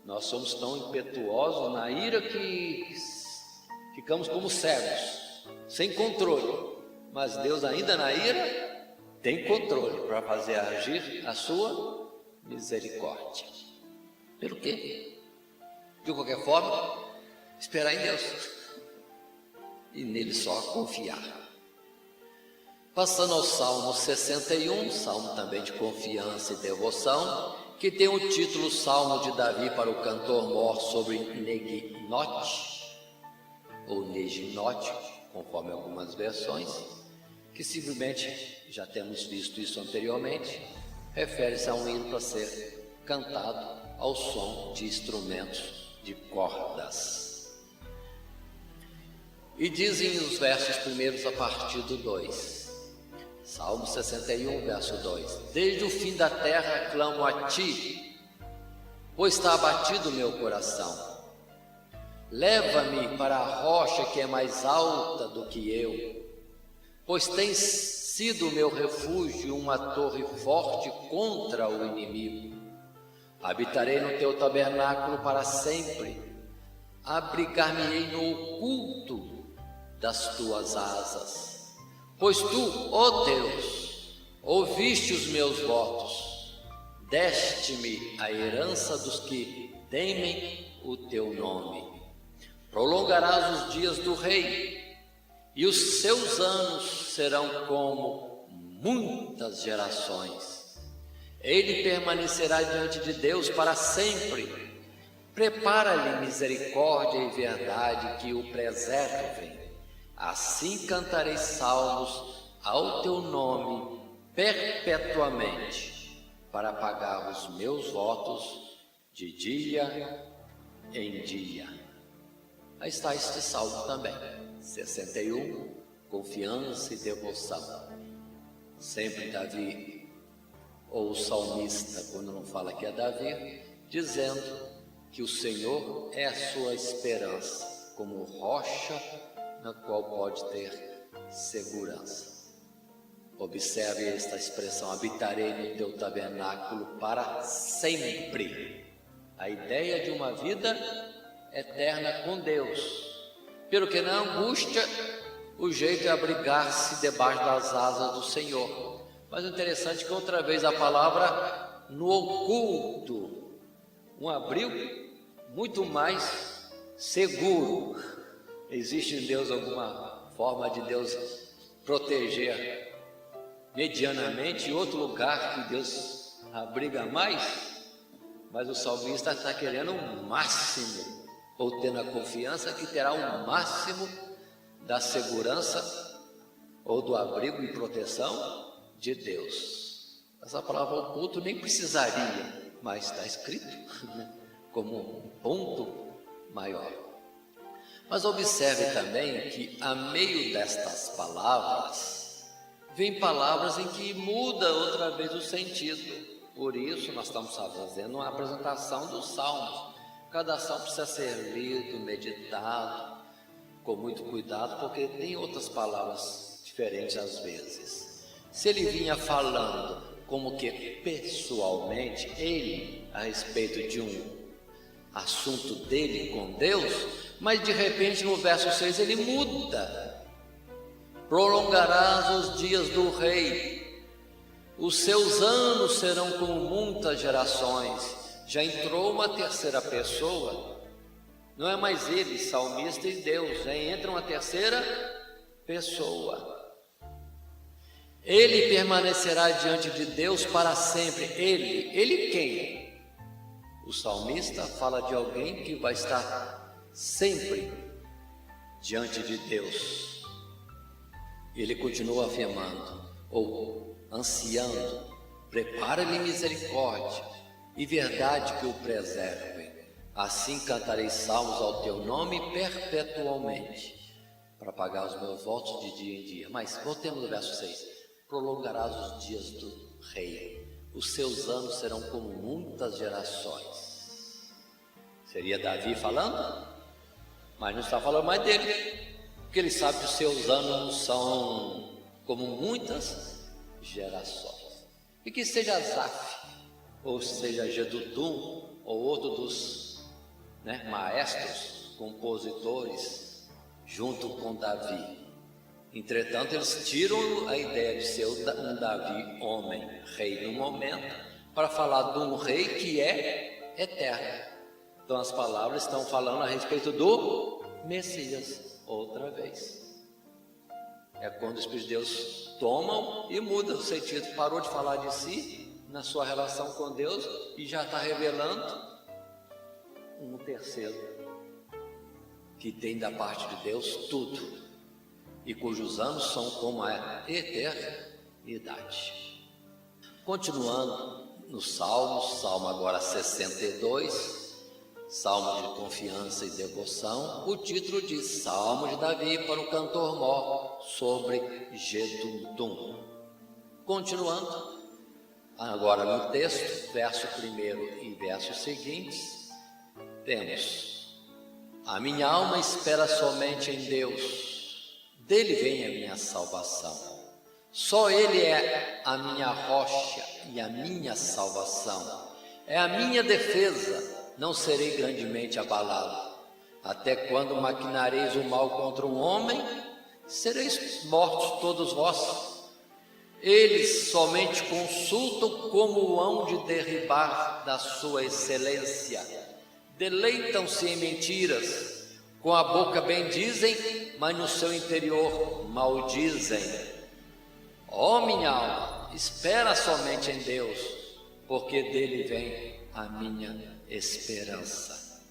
Nós somos tão impetuosos na ira que ficamos como cegos, sem controle. Mas Deus, ainda na ira, tem controle para fazer agir a sua misericórdia. Pelo quê? De qualquer forma, esperar em Deus e nele só confiar. Passando ao Salmo 61, salmo também de confiança e devoção, que tem o título Salmo de Davi para o cantor mor sobre Neginote, ou Neginote, conforme algumas versões, que simplesmente, já temos visto isso anteriormente, refere-se a um hino para ser cantado ao som de instrumentos de cordas. E dizem os versos primeiros a partir do 2. Salmo 61, verso 2. Desde o fim da terra clamo a ti, pois está abatido o meu coração. Leva-me para a rocha que é mais alta do que eu, pois tens sido o meu refúgio, uma torre forte contra o inimigo. Habitarei no teu tabernáculo para sempre, abrigar-me-ei no oculto das tuas asas. Pois tu, ó Deus, ouviste os meus votos, deste-me a herança dos que temem o teu nome. Prolongarás os dias do rei, e os seus anos serão como muitas gerações. Ele permanecerá diante de Deus para sempre. Prepara-lhe misericórdia e verdade que o preservem. Assim cantarei salmos ao teu nome perpetuamente, para pagar os meus votos de dia em dia. Aí está este salmo também, 61, confiança e devoção. Sempre Davi, ou o salmista, quando não fala que é Davi, dizendo que o Senhor é a sua esperança, como rocha na qual pode ter segurança. Observe esta expressão, habitarei no teu tabernáculo para sempre. A ideia de uma vida eterna com Deus. Pelo que na angústia, o jeito é abrigar-se debaixo das asas do Senhor. Mas o interessante é que outra vez a palavra no oculto, um abrigo muito mais seguro. Existe em Deus alguma forma de Deus proteger medianamente outro lugar que Deus abriga mais? Mas o salmista está querendo o máximo, ou tendo a confiança que terá o máximo da segurança ou do abrigo e proteção de Deus. Essa palavra oculto nem precisaria, mas está escrito como um ponto maior. Mas observe também que a meio destas palavras, vem palavras em que muda outra vez o sentido. Por isso nós estamos fazendo uma apresentação dos salmos. Cada salmo precisa ser lido, meditado, com muito cuidado, porque tem outras palavras diferentes às vezes. Se ele vinha falando como que pessoalmente, ele, a respeito de um assunto dele com Deus, mas de repente no verso 6 ele muda. Prolongarás os dias do rei, os seus anos serão como muitas gerações. Já entrou uma terceira pessoa, não é mais ele, salmista e Deus, já entra uma terceira pessoa. Ele permanecerá diante de Deus para sempre. Ele quem? O salmista fala de alguém que vai estar sempre diante de Deus. Ele continua afirmando, ou ansiando, prepara-lhe misericórdia e verdade que o preservem. Assim cantarei salmos ao teu nome perpetualmente, para pagar os meus votos de dia em dia. Mas voltemos ao verso 6. Prolongarás os dias do rei, os seus anos serão como muitas gerações. Seria Davi falando? Mas não está falando mais dele, porque ele sabe que os seus anos são como muitas gerações. E que seja Asaf, ou seja Jedutun, ou outro dos maestros, compositores junto com Davi. Entretanto, eles tiram a ideia de ser um Davi homem, rei no momento, para falar de um rei que é eterno. Então as palavras estão falando a respeito do Messias, outra vez. É quando o Espírito de Deus toma e muda o sentido, parou de falar de si, na sua relação com Deus, e já está revelando um terceiro, que tem da parte de Deus tudo, e cujos anos são como a eternidade. Continuando no Salmo agora 62, Salmo de confiança e devoção, o título diz Salmo de Davi para o cantor mor sobre Jedutun. Continuando, agora no texto, verso 1 e versos seguintes, temos: a minha alma espera somente em Deus, dele vem a minha salvação. Só ele é a minha rocha e a minha salvação, é a minha defesa, não serei grandemente abalado. Até quando maquinareis o mal contra um homem, sereis mortos todos vós. Eles somente consultam como hão de derribar da sua excelência. Deleitam-se em mentiras, com a boca bendizem, mas no seu interior maldizem. Ó minha alma, espera somente em Deus, porque dele vem a minha esperança.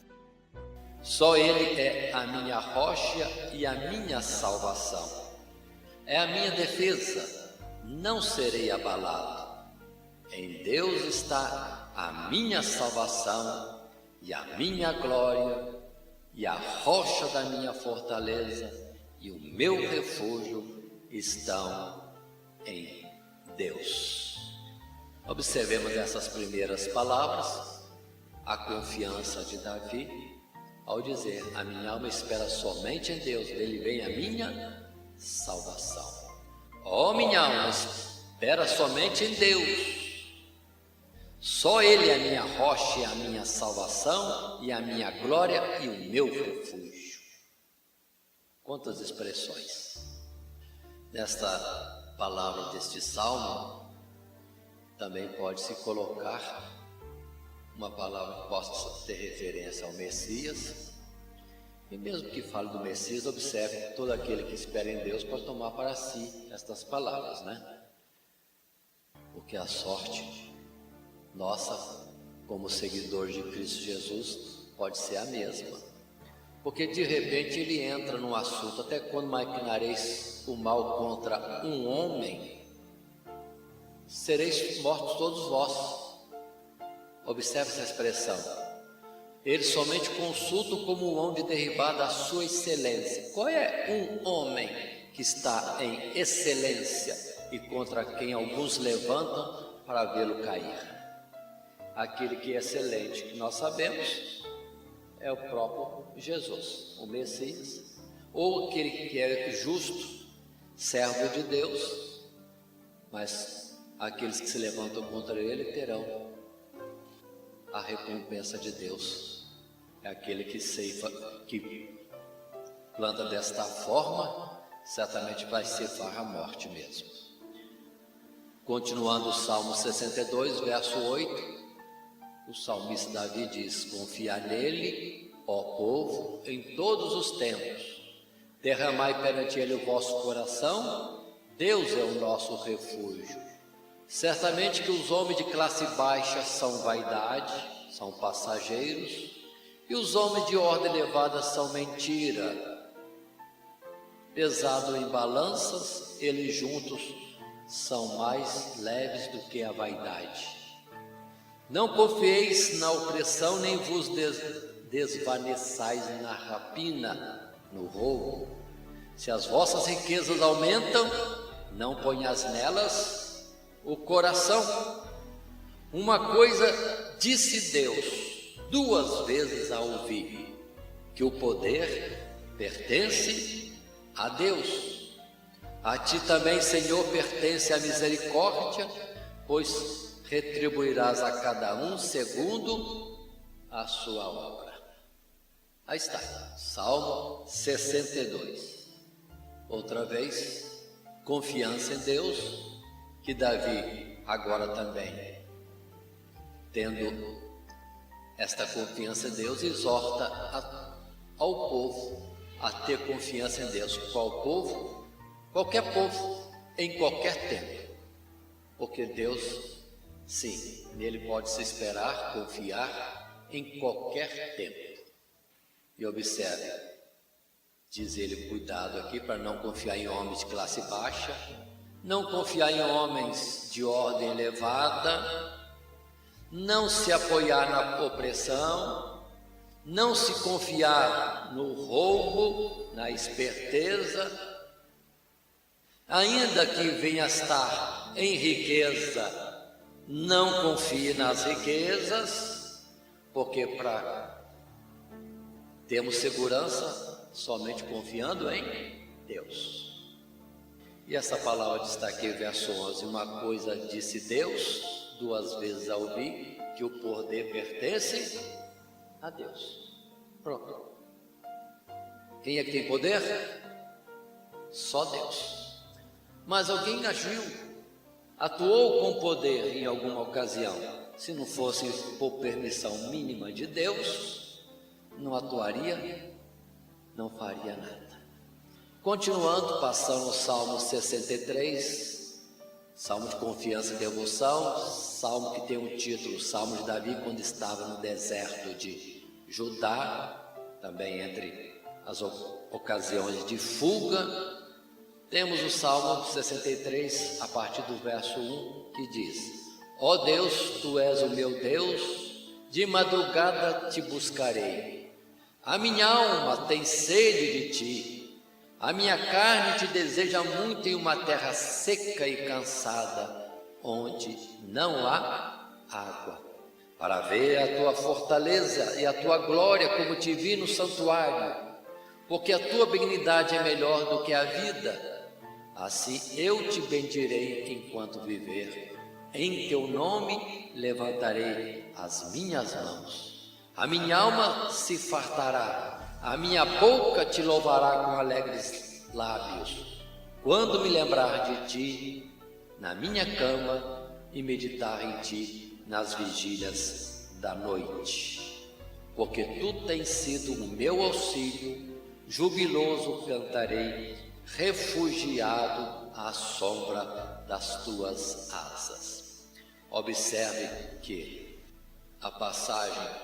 Só ele é a minha rocha e a minha salvação. É a minha defesa, não serei abalado. Em Deus está a minha salvação e a minha glória e a rocha da minha fortaleza e o meu refúgio estão em Deus. Observemos essas primeiras palavras, a confiança de Davi, ao dizer: a minha alma espera somente em Deus, dele vem a minha salvação. Ó minha alma, espera somente em Deus, só ele é a minha rocha e a minha salvação e a minha glória e o meu refúgio. Quantas expressões nesta palavra deste salmo. Também pode-se colocar uma palavra que possa ter referência ao Messias, e mesmo que fale do Messias, observe que todo aquele que espera em Deus pode tomar para si estas palavras, né? Porque a sorte nossa, como seguidores de Cristo Jesus, pode ser a mesma. Porque de repente ele entra num assunto: até quando maquinareis o mal contra um homem, sereis mortos todos vós. Observe essa expressão. Eles somente consultam como hão de derribar da sua excelência. Qual é um homem que está em excelência e contra quem alguns levantam para vê-lo cair? Aquele que é excelente, que nós sabemos, é o próprio Jesus, o Messias, ou aquele que é justo, servo de Deus, mas aqueles que se levantam contra ele terão a recompensa de Deus. É aquele que ceifa, que planta desta forma, certamente vai ceifar a morte mesmo. Continuando o Salmo 62, verso 8, o salmista Davi diz: confia nele, ó povo, em todos os tempos. Derramai perante ele o vosso coração, Deus é o nosso refúgio. Certamente que os homens de classe baixa são vaidade, são passageiros, e os homens de ordem elevada são mentira. Pesado em balanças, eles juntos são mais leves do que a vaidade. Não confieis na opressão, nem vos desvaneçais na rapina, no roubo. Se as vossas riquezas aumentam, não ponhas nelas o coração. Uma coisa disse Deus, duas vezes a ouvir, que o poder pertence a Deus. A ti também, Senhor, pertence a misericórdia, pois retribuirás a cada um segundo a sua obra. Aí está, Salmo 62. Outra vez, confiança em Deus, que Davi agora também, tendo esta confiança em Deus, exorta ao povo a ter confiança em Deus. Qual povo? Qualquer povo, em qualquer tempo. Porque Deus, sim, nele pode se esperar, confiar em qualquer tempo. E observe, diz ele, cuidado aqui para não confiar em homens de classe baixa, não confiar em homens de ordem elevada, não se apoiar na opressão, não se confiar no roubo, na esperteza, ainda que venha a estar em riqueza, não confie nas riquezas, porque para termos segurança somente confiando em Deus. E essa palavra está aqui, verso 11, uma coisa disse Deus, 2 vezes a ouvir, que o poder pertence a Deus. Pronto. Quem é que tem poder? Só Deus. Mas alguém agiu, atuou com poder em alguma ocasião. Se não fosse por permissão mínima de Deus, não atuaria, não faria nada. Continuando, passando o Salmo 63, Salmo de confiança e devoção, Salmo que tem um título, Salmo de Davi, quando estava no deserto de Judá, também entre as ocasiões de fuga. Temos o Salmo 63, a partir do verso 1, que diz: ó Deus, Tu és o meu Deus, de madrugada Te buscarei. A minha alma tem sede de Ti, a minha carne Te deseja muito em uma terra seca e cansada, onde não há água, para ver a Tua fortaleza e a Tua glória, como Te vi no santuário, porque a Tua benignidade é melhor do que a vida. Assim eu Te bendirei enquanto viver, em Teu nome levantarei as minhas mãos. A minha alma se fartará, a minha boca Te louvará com alegres lábios, quando me lembrar de Ti na minha cama e meditar em Ti nas vigílias da noite. Porque Tu tens sido o meu auxílio, jubiloso cantarei, refugiado à sombra das Tuas asas. Observe que a passagem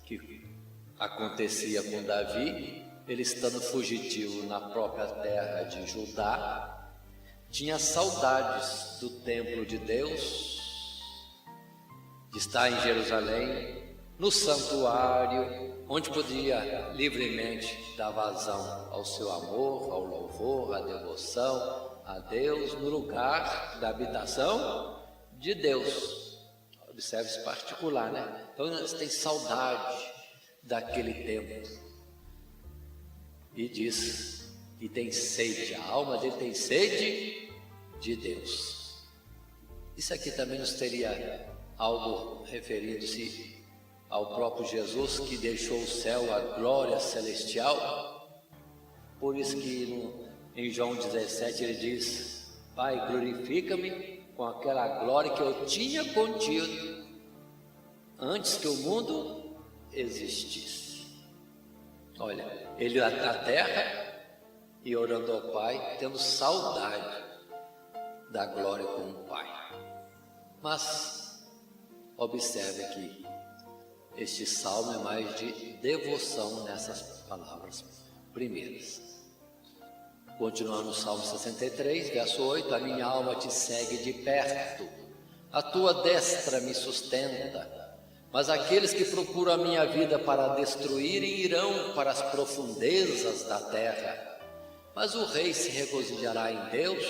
que acontecia com Davi, ele estando fugitivo na própria terra de Judá, tinha saudades do templo de Deus, de estar em Jerusalém, no santuário, onde podia livremente dar vazão ao seu amor, ao louvor, à devoção a Deus, no lugar da habitação de Deus. Observe esse particular, né? Então nós temos saudade daquele tempo. E diz que tem sede, a alma dele tem sede de Deus. Isso aqui também nos teria algo referindo-se ao próprio Jesus, que deixou o céu, a glória celestial. Por isso que em João 17 ele diz: Pai, glorifica-me com aquela glória que eu tinha contigo antes que o mundo existisse. Olha, ele na terra e orando ao Pai, tendo saudade da glória com o Pai. Mas observe que este salmo é mais de devoção nessas palavras primeiras. Continuando no Salmo 63, verso 8: a minha alma Te segue de perto, a Tua destra me sustenta. Mas aqueles que procuram a minha vida para destruírem irão para as profundezas da terra. Mas o rei se regozijará em Deus,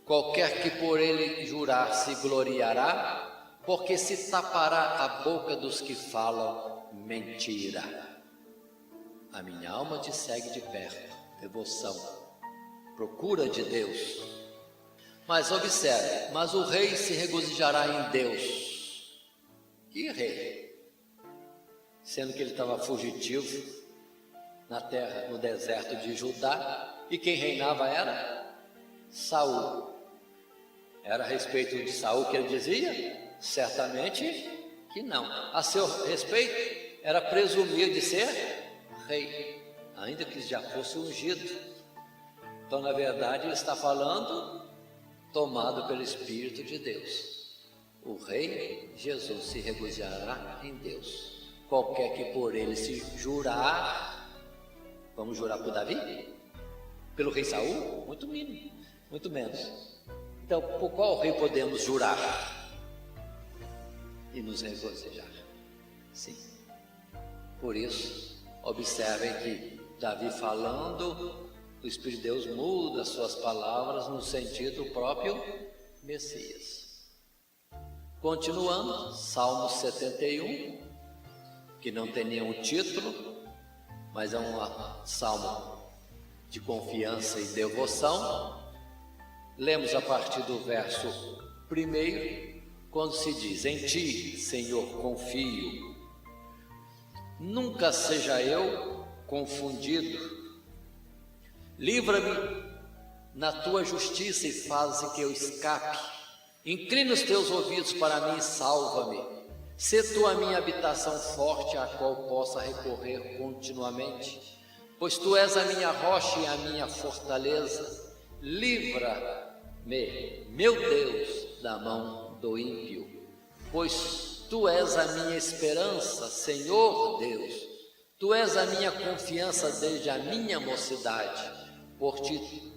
qualquer que por ele jurar se gloriará, porque se tapará a boca dos que falam mentira. A minha alma Te segue de perto, devoção, procura de Deus. Mas observe, mas o rei se regozijará em Deus. Que rei? sendo que ele estava fugitivo na terra, no deserto de Judá, e quem reinava era Saul. Era a respeito de Saul que ele dizia? Certamente que não. A seu respeito, era presumir de ser rei, ainda que já fosse ungido. Então, na verdade, ele está falando tomado pelo Espírito de Deus. O rei Jesus se regozijará em Deus. Qualquer que por ele se jurar, vamos jurar por Davi? Pelo rei Saul? Muito mínimo, muito menos. Então, por qual rei podemos jurar e nos regozijar? Sim. Por isso, observem que Davi falando, o Espírito de Deus muda suas palavras no sentido próprio Messias. Continuando, Salmo 71, que não tem nenhum título, mas é um salmo de confiança e devoção. Lemos a partir do verso 1, quando se diz: em ti, Senhor, confio, nunca seja eu confundido. Livra-me na tua justiça e faze que eu escape. Inclina os teus ouvidos para mim e salva-me. Sê tu a minha habitação forte, a qual possa recorrer continuamente. Pois tu és a minha rocha e a minha fortaleza. Livra-me, meu Deus, da mão do ímpio. Pois tu és a minha esperança, Senhor Deus. Tu és a minha confiança desde a minha mocidade. Por ti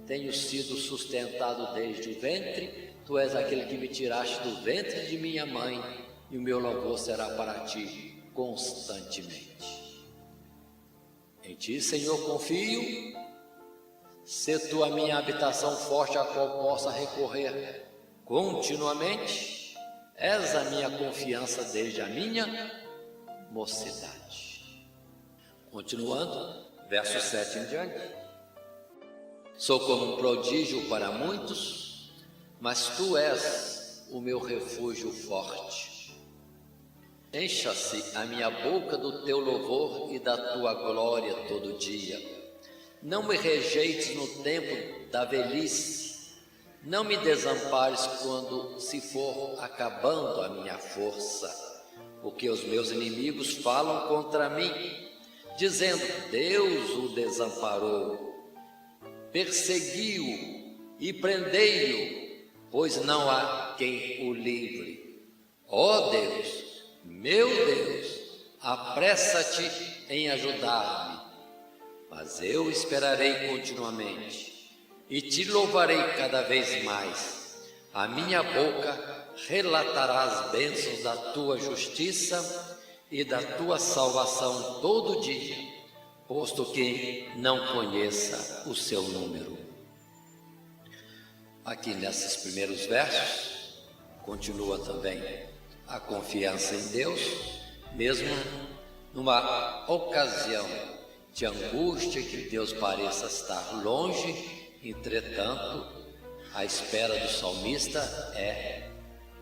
tenho sido sustentado desde o ventre. Tu és aquele que me tiraste do ventre de minha mãe, e o meu louvor será para ti constantemente. Em ti, Senhor, confio. Sê tu a minha habitação forte, a qual possa recorrer continuamente. És a minha confiança desde a minha mocidade. Continuando, verso 7 em diante. Sou como um prodígio para muitos, mas tu és o meu refúgio forte. Encha-se a minha boca do teu louvor e da tua glória todo dia. Não me rejeites no tempo da velhice, não me desampares quando se for acabando a minha força, porque os meus inimigos falam contra mim, dizendo: Deus o desamparou. Persegui-o e prendei-o, pois não há quem o livre. Ó Deus, meu Deus, apressa-te em ajudar-me. Mas eu esperarei continuamente e te louvarei cada vez mais. A minha boca relatará as bênçãos da tua justiça e da tua salvação todo dia, posto que não conheça o seu número. Aqui nesses primeiros versos, continua também a confiança em Deus, mesmo numa ocasião de angústia que Deus pareça estar longe. Entretanto, a espera do salmista é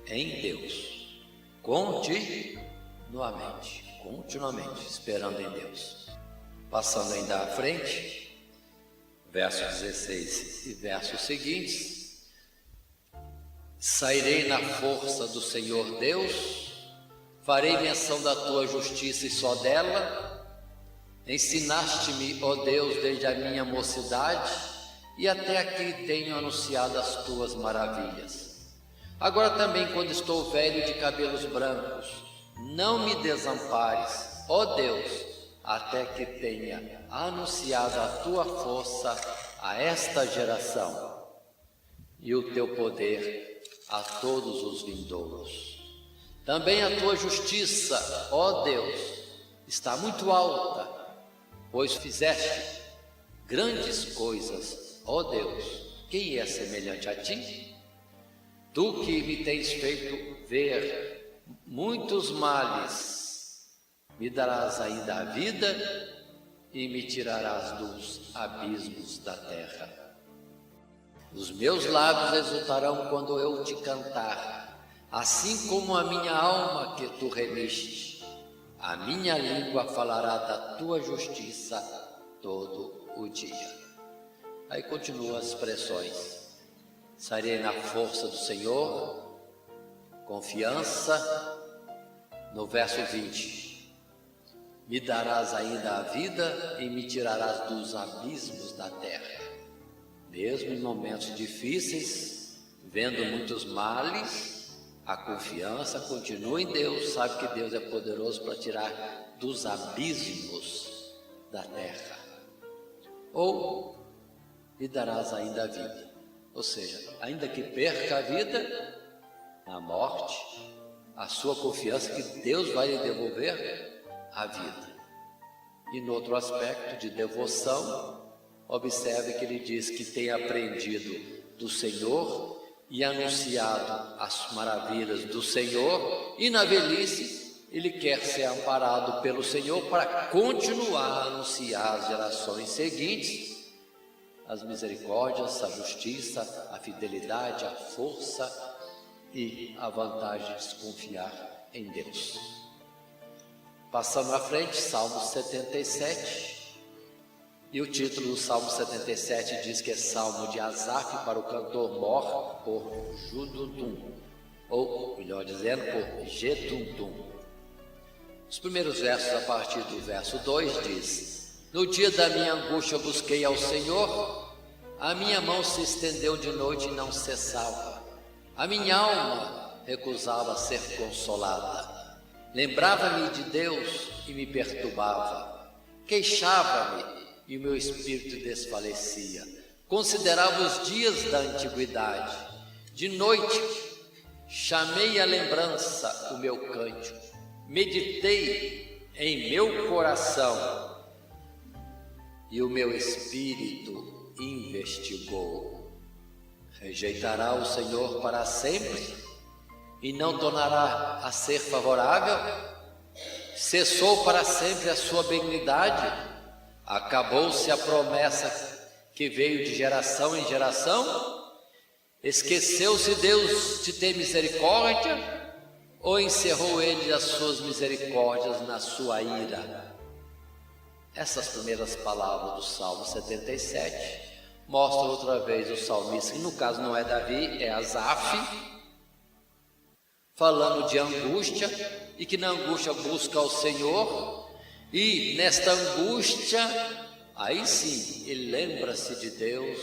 em Deus, continuamente, esperando em Deus. Passando ainda à frente, verso 16 e versos seguintes: sairei na força do Senhor Deus, farei menção da tua justiça e só dela. Ensinaste-me, ó Deus, desde a minha mocidade, e até aqui tenho anunciado as tuas maravilhas. Agora também, quando estou velho de cabelos brancos, não me desampares, ó Deus, até que tenha anunciado a tua força a esta geração e o teu poder a todos os vindouros. Também a tua justiça, ó Deus, está muito alta, pois fizeste grandes coisas, ó Deus. Quem é semelhante a ti? Tu que me tens feito ver muitos males, me darás ainda a vida e me tirarás dos abismos da terra. Os meus lábios exultarão quando eu te cantar, assim como a minha alma que tu remiste. A minha língua falará da tua justiça todo o dia. Aí continuam as expressões. Estarei na força do Senhor, confiança. No verso 20, me darás ainda a vida e me tirarás dos abismos da terra. Mesmo em momentos difíceis, vendo muitos males, a confiança continua em Deus, sabe que Deus é poderoso para tirar dos abismos da terra. Ou me darás ainda a vida, ou seja, ainda que perca a vida, na morte, a sua confiança que Deus vai lhe devolver a vida. E no outro aspecto de devoção, observe que ele diz que tem aprendido do Senhor e anunciado as maravilhas do Senhor, e na velhice ele quer ser amparado pelo Senhor para continuar a anunciar às gerações seguintes as misericórdias, a justiça, a fidelidade, a força e a vantagem de confiar em Deus. Passando à frente, Salmo 77. E o título do Salmo 77 diz que é Salmo de Asaf para o cantor Mor por Juduntum, ou melhor dizendo, por Jeduntum. Os primeiros versos, a partir do verso 2, diz: No dia da minha angústia busquei ao Senhor, a minha mão se estendeu de noite e não cessava. A minha alma recusava ser consolada. Lembrava-me de Deus e me perturbava. Queixava-me e o meu espírito desfalecia. Considerava os dias da antiguidade. De noite chamei à lembrança o meu cântico. Meditei em meu coração e o meu espírito investigou. Rejeitará o Senhor para sempre e não tornará a ser favorável? Cessou para sempre a sua benignidade? Acabou-se a promessa que veio de geração em geração? Esqueceu-se Deus de ter misericórdia? Ou encerrou ele as suas misericórdias na sua ira? Essas primeiras palavras do Salmo 77 mostram outra vez o salmista, que no caso não é Davi, é Asaf, falando de angústia, e que na angústia busca ao Senhor, e nesta angústia, aí sim, ele lembra-se de Deus.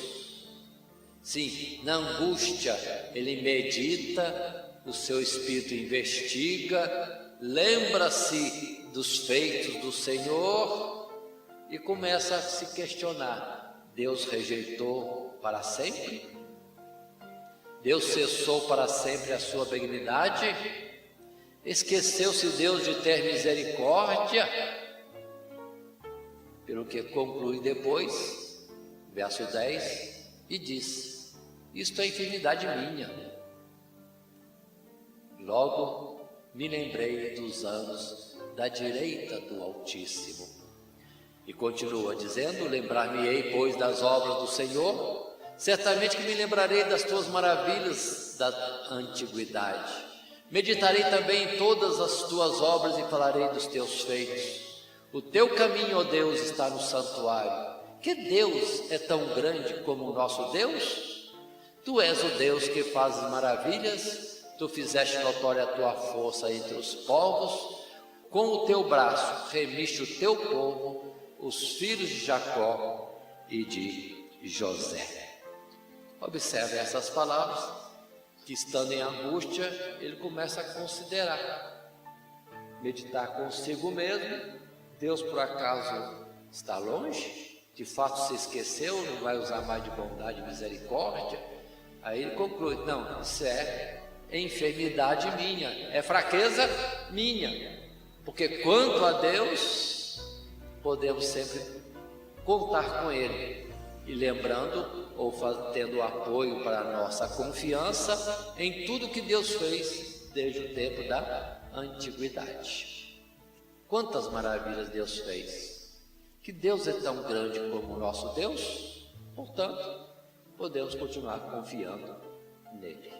Sim, na angústia ele medita, o seu espírito investiga, lembra-se dos feitos do Senhor e começa a se questionar: Deus rejeitou para sempre? Deus cessou para sempre a sua benignidade? Esqueceu-se Deus de ter misericórdia? Pelo que conclui depois, verso 10, e diz: isto é enfermidade minha. Logo me lembrei dos anos da direita do Altíssimo. E continua dizendo: lembrar-me-ei, pois, das obras do Senhor, certamente que me lembrarei das tuas maravilhas da antiguidade. Meditarei também em todas as tuas obras e falarei dos teus feitos. O teu caminho, ó Deus, está no santuário. Que Deus é tão grande como o nosso Deus? Tu és o Deus que fazes maravilhas, tu fizeste notória a tua força entre os povos, com o teu braço remiste o teu povo, os filhos de Jacó e de José. Observe essas palavras, que estando em angústia, ele começa a considerar, meditar consigo mesmo. Deus por acaso está longe? De fato se esqueceu, não vai usar mais de bondade e misericórdia? Aí ele conclui: não, isso é enfermidade minha, é fraqueza minha, porque quanto a Deus, podemos sempre contar com Ele, e lembrando ou tendo apoio para a nossa confiança em tudo que Deus fez desde o tempo da antiguidade. Quantas maravilhas Deus fez! Que Deus é tão grande como o nosso Deus, portanto, podemos continuar confiando nele.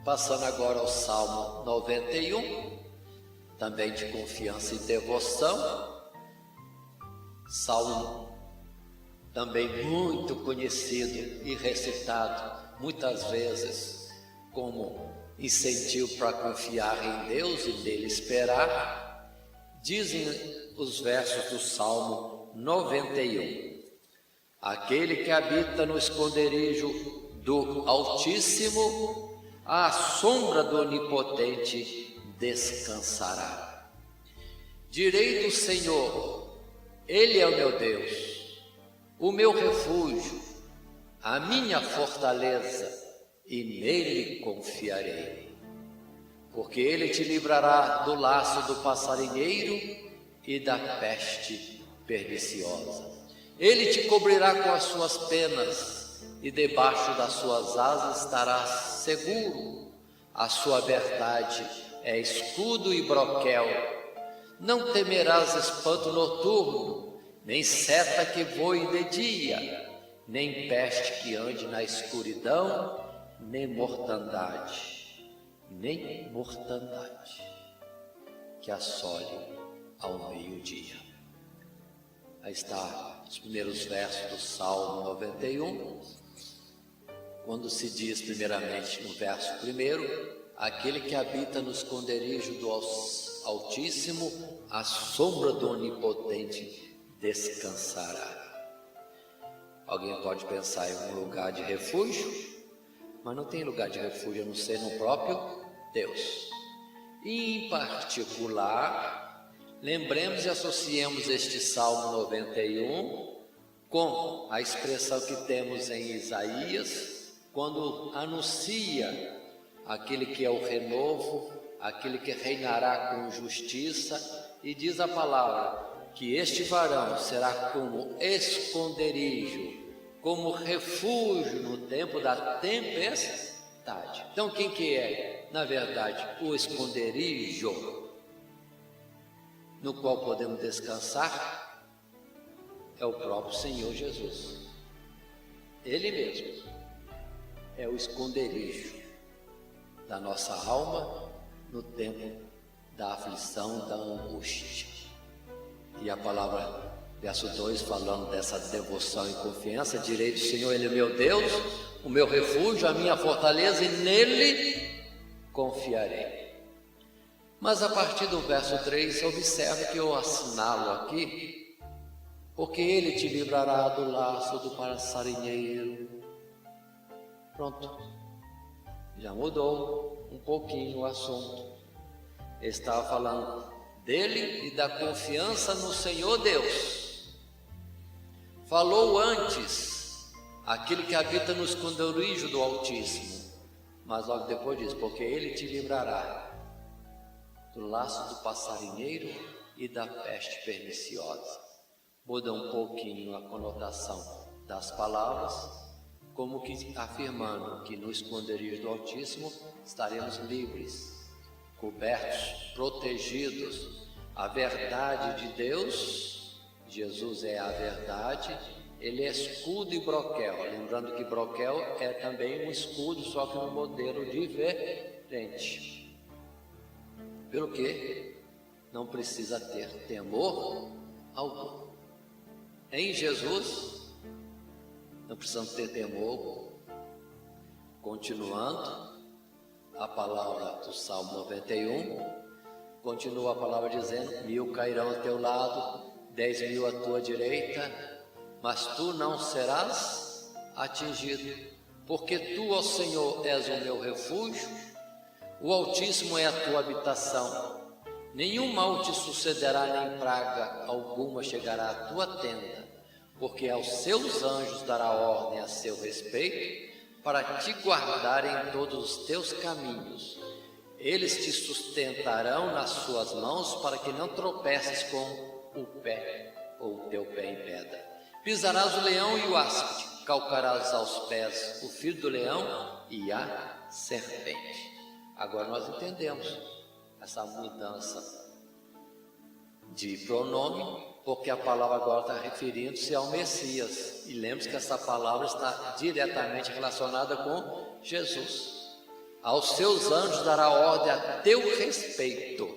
Passando agora ao Salmo 91, também de confiança e devoção. Salmo também muito conhecido e recitado muitas vezes como incentivo para confiar em Deus e nele esperar. Dizem os versos do Salmo 91: aquele que habita no esconderijo do Altíssimo, à sombra do Onipotente descansará. Direi do Senhor, Ele é o meu Deus, o meu refúgio, a minha fortaleza, e nele confiarei. Porque Ele te livrará do laço do passarinheiro e da peste perniciosa. Ele te cobrirá com as suas penas, e debaixo das suas asas estarás seguro. A sua verdade é escudo e broquel. Não temerás espanto noturno, nem seta que voe de dia, nem peste que ande na escuridão, nem mortandade que assole ao meio-dia. Aí está os primeiros versos do Salmo 91, quando se diz primeiramente no verso 1: aquele que habita no esconderijo do Altíssimo, à sombra do Onipotente descansará. Alguém pode pensar em um lugar de refúgio, mas não tem lugar de refúgio a não ser no próprio Deus. E em particular, lembremos e associemos este Salmo 91 com a expressão que temos em Isaías, quando anuncia aquele que é o renovo, aquele que reinará com justiça, e diz a palavra que este varão será como esconderijo, como refúgio no tempo da tempestade. Então quem que é, na verdade, o esconderijo no qual podemos descansar? É o próprio Senhor Jesus. Ele mesmo é o esconderijo da nossa alma no tempo da aflição, da angústia. E a palavra, verso 2, falando dessa devoção e confiança: direi do Senhor, Ele é meu Deus, o meu refúgio, a minha fortaleza, e nele confiarei. Mas a partir do verso 3, observe que eu assinalo aqui: porque Ele te livrará do laço do passarinheiro. Pronto, já mudou um pouquinho o assunto. Ele estava falando dele e da confiança no Senhor Deus. Falou antes aquele que habita no esconderijo do Altíssimo, mas logo depois diz: porque Ele te livrará do laço do passarinheiro e da peste perniciosa. Muda um pouquinho a conotação das palavras, como que afirmando que no esconderijo do Altíssimo estaremos livres, cobertos, protegidos. A verdade de Deus, Jesus é a verdade, Ele é escudo e broquel. Lembrando que broquel é também um escudo, só que no modelo diferente. Pelo que não precisa ter temor algum. Em Jesus não precisamos ter temor. Continuando a palavra do Salmo 91, continua a palavra dizendo: 1000 cairão ao teu lado, 10.000 à tua direita, mas tu não serás atingido, porque tu, ó Senhor, és o meu refúgio, o Altíssimo é a tua habitação. Nenhum mal te sucederá, nem praga alguma chegará à tua tenda, porque aos seus anjos dará ordem a seu respeito, para te guardarem em todos os teus caminhos. Eles te sustentarão nas suas mãos, para que não tropeces com o pé ou o teu pé em pedra. Pisarás o leão e o áspide, calcarás aos pés o filho do leão e a serpente. Agora nós entendemos essa mudança de pronome, porque a palavra agora está referindo-se ao Messias. E lembre-se que essa palavra está diretamente relacionada com Jesus. Aos seus anjos dará ordem a teu respeito.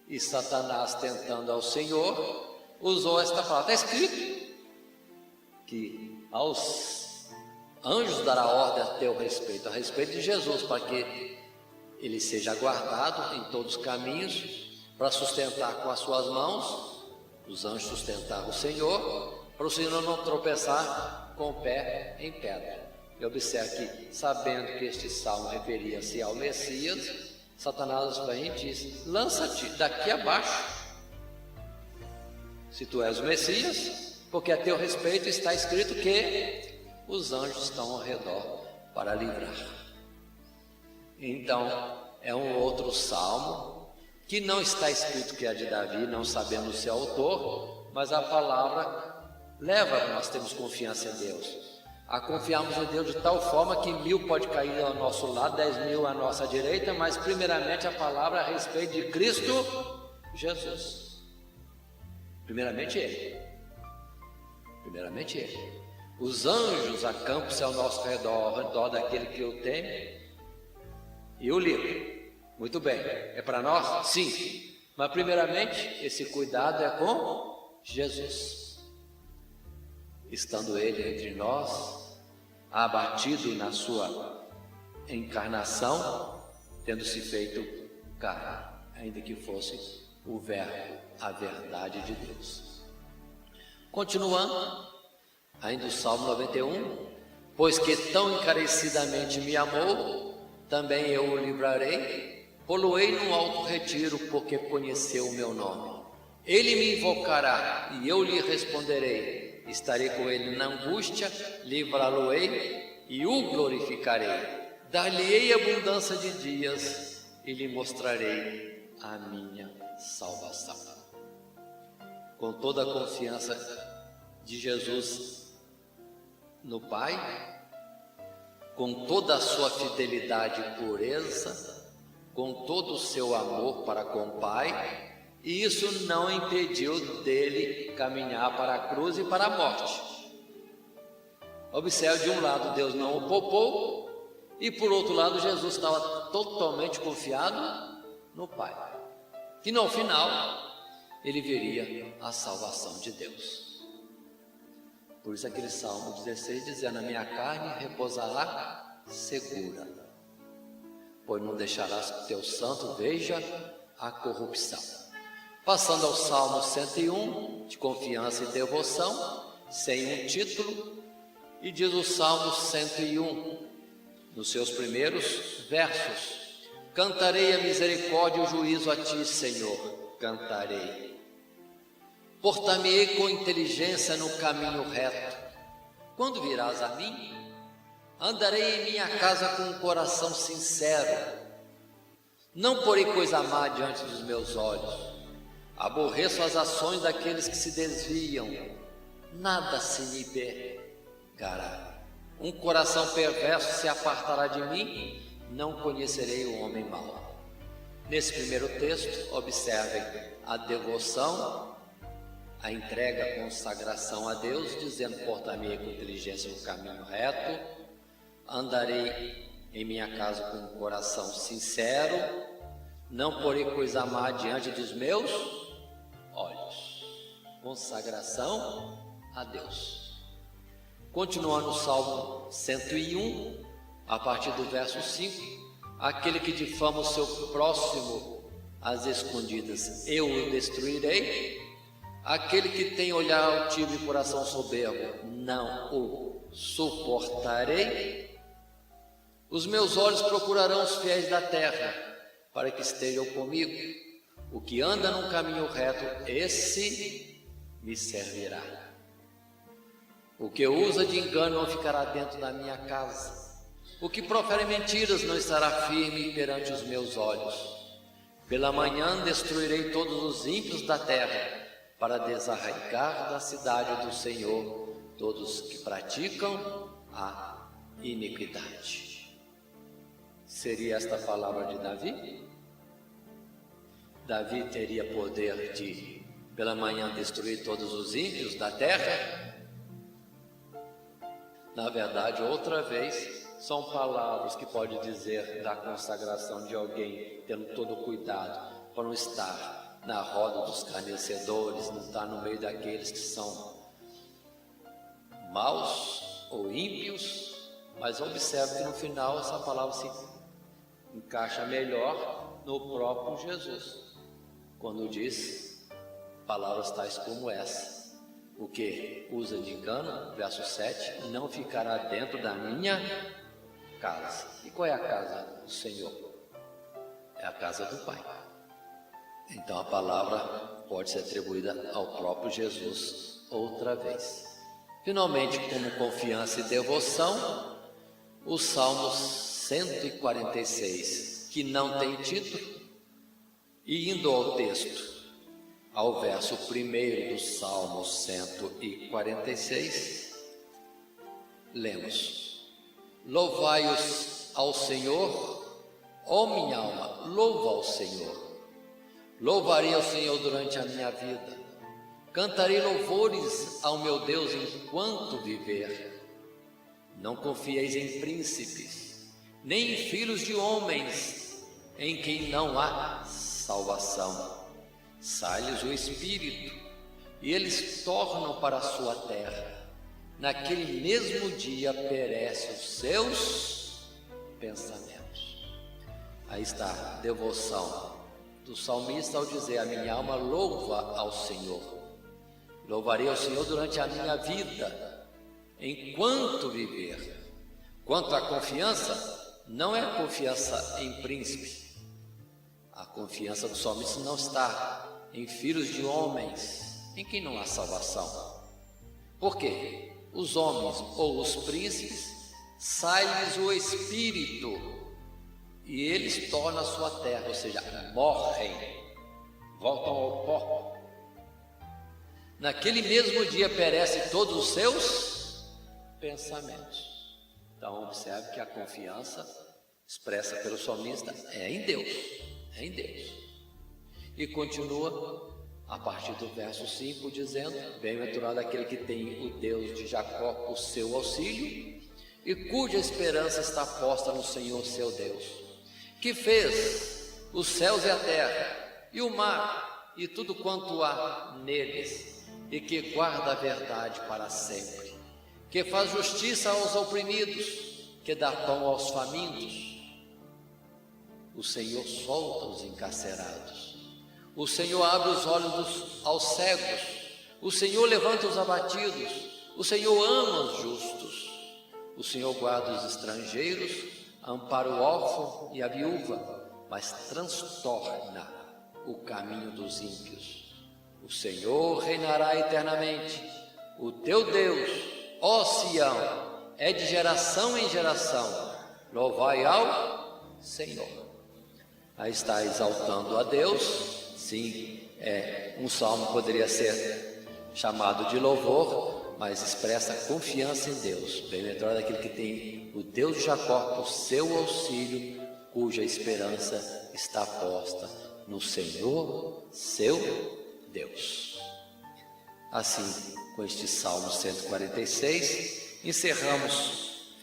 e Satanás tentando ao Senhor, usou esta palavra. Está escrito que aos anjos dará ordem a teu respeito, a respeito de Jesus, para que ele seja guardado em todos os caminhos, para sustentar com as suas mãos, os anjos sustentar o Senhor, para o Senhor não tropeçar com o pé em pedra. E observe que, sabendo que este salmo referia-se ao Messias, Satanás vem e diz: lança-te daqui abaixo, se tu és o Messias, porque a teu respeito está escrito que os anjos estão ao redor para livrar. Então, é um outro salmo que não está escrito que é de Davi, não sabemos se é autor, mas a palavra leva, nós temos confiança em Deus, a confiarmos em Deus de tal forma que 1000 pode cair ao nosso lado, 10.000 à nossa direita, mas primeiramente a palavra a respeito de Cristo Jesus. Primeiramente Ele. Os anjos acampam-se ao nosso redor, ao redor daquele que o teme e o livra. Muito bem, é para nós? Sim. Mas primeiramente esse cuidado é com Jesus. Estando Ele entre nós, abatido na sua encarnação, tendo se feito carne, ainda que fosse o verbo, a verdade de Deus. Continuando, ainda o Salmo 91, pois que tão encarecidamente me amou, também eu o livrarei, pô-lo-ei num alto retiro, porque conheceu o meu nome. Ele me invocará e eu lhe responderei. Estarei com ele na angústia, livrá-lo-ei e o glorificarei. Dar-lhe-ei abundância de dias e lhe mostrarei a minha salvação. Com toda a confiança de Jesus no Pai, com toda a sua fidelidade e pureza, com todo o seu amor para com o Pai, e isso não impediu dele caminhar para a cruz e para a morte. Observe, de um lado Deus não o poupou, e por outro lado Jesus estava totalmente confiado no Pai, que no final ele veria a salvação de Deus. Por isso aquele Salmo 16 dizendo: a minha carne repousará segura, pois não deixarás que teu santo veja a corrupção. Passando ao Salmo 101, de confiança e devoção, sem um título, e diz o Salmo 101, nos seus primeiros versos: cantarei a misericórdia e o juízo a ti, Senhor, cantarei. Portar-me-ei com inteligência no caminho reto. Quando virás a mim, andarei em minha casa com um coração sincero. Não porei coisa má diante dos meus olhos. Aborreço as ações daqueles que se desviam, nada se me pegará. Um coração perverso se apartará de mim, não conhecerei o homem mau. Nesse primeiro texto, observem a devoção, a entrega, a consagração a Deus, dizendo: portar-me com inteligência no caminho reto, andarei em minha casa com um coração sincero, não porei coisa má diante dos meus olhos. Consagração a Deus. Continuando o Salmo 101, a partir do verso 5: aquele que difama o seu próximo às escondidas, eu o destruirei. Aquele que tem olhar altivo e coração soberbo, não o suportarei. Os meus olhos procurarão os fiéis da terra, para que estejam comigo. O que anda num caminho reto, esse me servirá. O que usa de engano não ficará dentro da minha casa. O que profere mentiras não estará firme perante os meus olhos. Pela manhã destruirei todos os ímpios da terra, para desarraigar da cidade do Senhor todos que praticam a iniquidade. Seria esta a palavra de Davi? Davi teria poder de, pela manhã, destruir todos os ímpios da terra? Na verdade, outra vez, são palavras que pode dizer da consagração de alguém, tendo todo o cuidado para não estar na roda dos escarnecedores, não está no meio daqueles que são maus ou ímpios, mas observe que no final essa palavra se encaixa melhor no próprio Jesus, quando diz palavras tais como essa: o que usa de engano, verso 7, não ficará dentro da minha casa. E qual é a casa do Senhor? É a casa do Pai. Então a palavra pode ser atribuída ao próprio Jesus outra vez. Finalmente, como confiança e devoção, o Salmo 146, que não tem título, e indo ao texto, ao verso 1 do Salmo 146, lemos: Louvai-os ao Senhor, ó minha alma, louva ao Senhor. Louvarei ao Senhor durante a minha vida, cantarei louvores ao meu Deus enquanto viver. Não confieis em príncipes, nem em filhos de homens, em quem não há salvação. Sai-lhes o espírito, e eles tornam para a sua terra. Naquele mesmo dia perecem os seus pensamentos. Aí está a devoção do salmista ao dizer: a minha alma louva ao Senhor. Louvarei ao Senhor durante a minha vida, enquanto viver. Quanto à confiança, não é a confiança em príncipe. A confiança do salmista não está em filhos de homens, em quem não há salvação. Por quê? Os homens ou os príncipes, sai-lhes o espírito e eles tornam a sua terra, ou seja, morrem, voltam ao pó. Naquele mesmo dia perecem todos os seus pensamentos. Então observe que a confiança expressa pelo salmista é em Deus, é em Deus. E continua a partir do verso 5 dizendo: bem-aventurado aquele que tem o Deus de Jacó o seu auxílio e cuja esperança está posta no Senhor seu Deus, que fez os céus e a terra e o mar e tudo quanto há neles, e que guarda a verdade para sempre, que faz justiça aos oprimidos, que dá pão aos famintos. O Senhor solta os encarcerados, o Senhor abre os olhos aos cegos, o Senhor levanta os abatidos, o Senhor ama os justos, o Senhor guarda os estrangeiros, ampara o órfão e a viúva, mas transtorna o caminho dos ímpios. O Senhor reinará eternamente, o teu Deus, ó Sião, é de geração em geração, louvai ao Senhor. Aí está exaltando a Deus. Sim, um salmo poderia ser chamado de louvor, mas expressa confiança em Deus. Bem-aventurado aquele que tem o Deus de Jacó, o seu auxílio, cuja esperança está posta no Senhor, seu Deus. Assim, com este Salmo 146, encerramos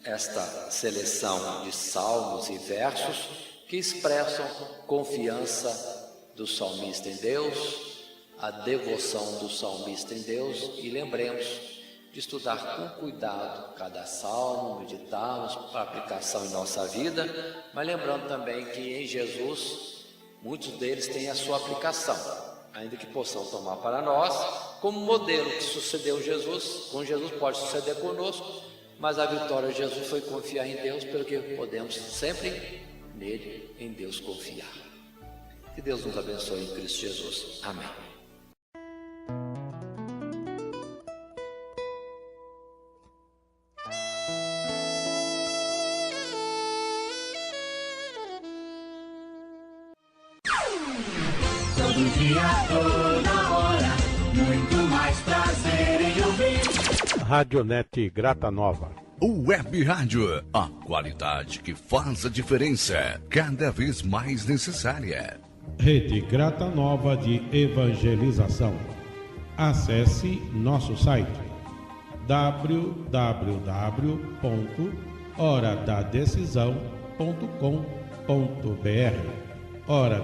esta seleção de salmos e versos que expressam confiança do salmista em Deus, a devoção do salmista em Deus, e lembremos de estudar com cuidado cada salmo, meditarmos para aplicação em nossa vida, mas lembrando também que em Jesus muitos deles têm a sua aplicação, ainda que possam tomar para nós como modelo que sucedeu Jesus. Com Jesus pode suceder conosco, mas a vitória de Jesus foi confiar em Deus, pelo que podemos sempre nele, em Deus, confiar. Que Deus nos abençoe em Cristo Jesus. Amém. Todo dia, toda hora, muito mais prazer em ouvir. Radionete Grata Nova. O Web Rádio, a qualidade que faz a diferença, cada vez mais necessária. Rede Grata Nova de Evangelização. Acesse nosso site www.horadadecisão.com.br. Hora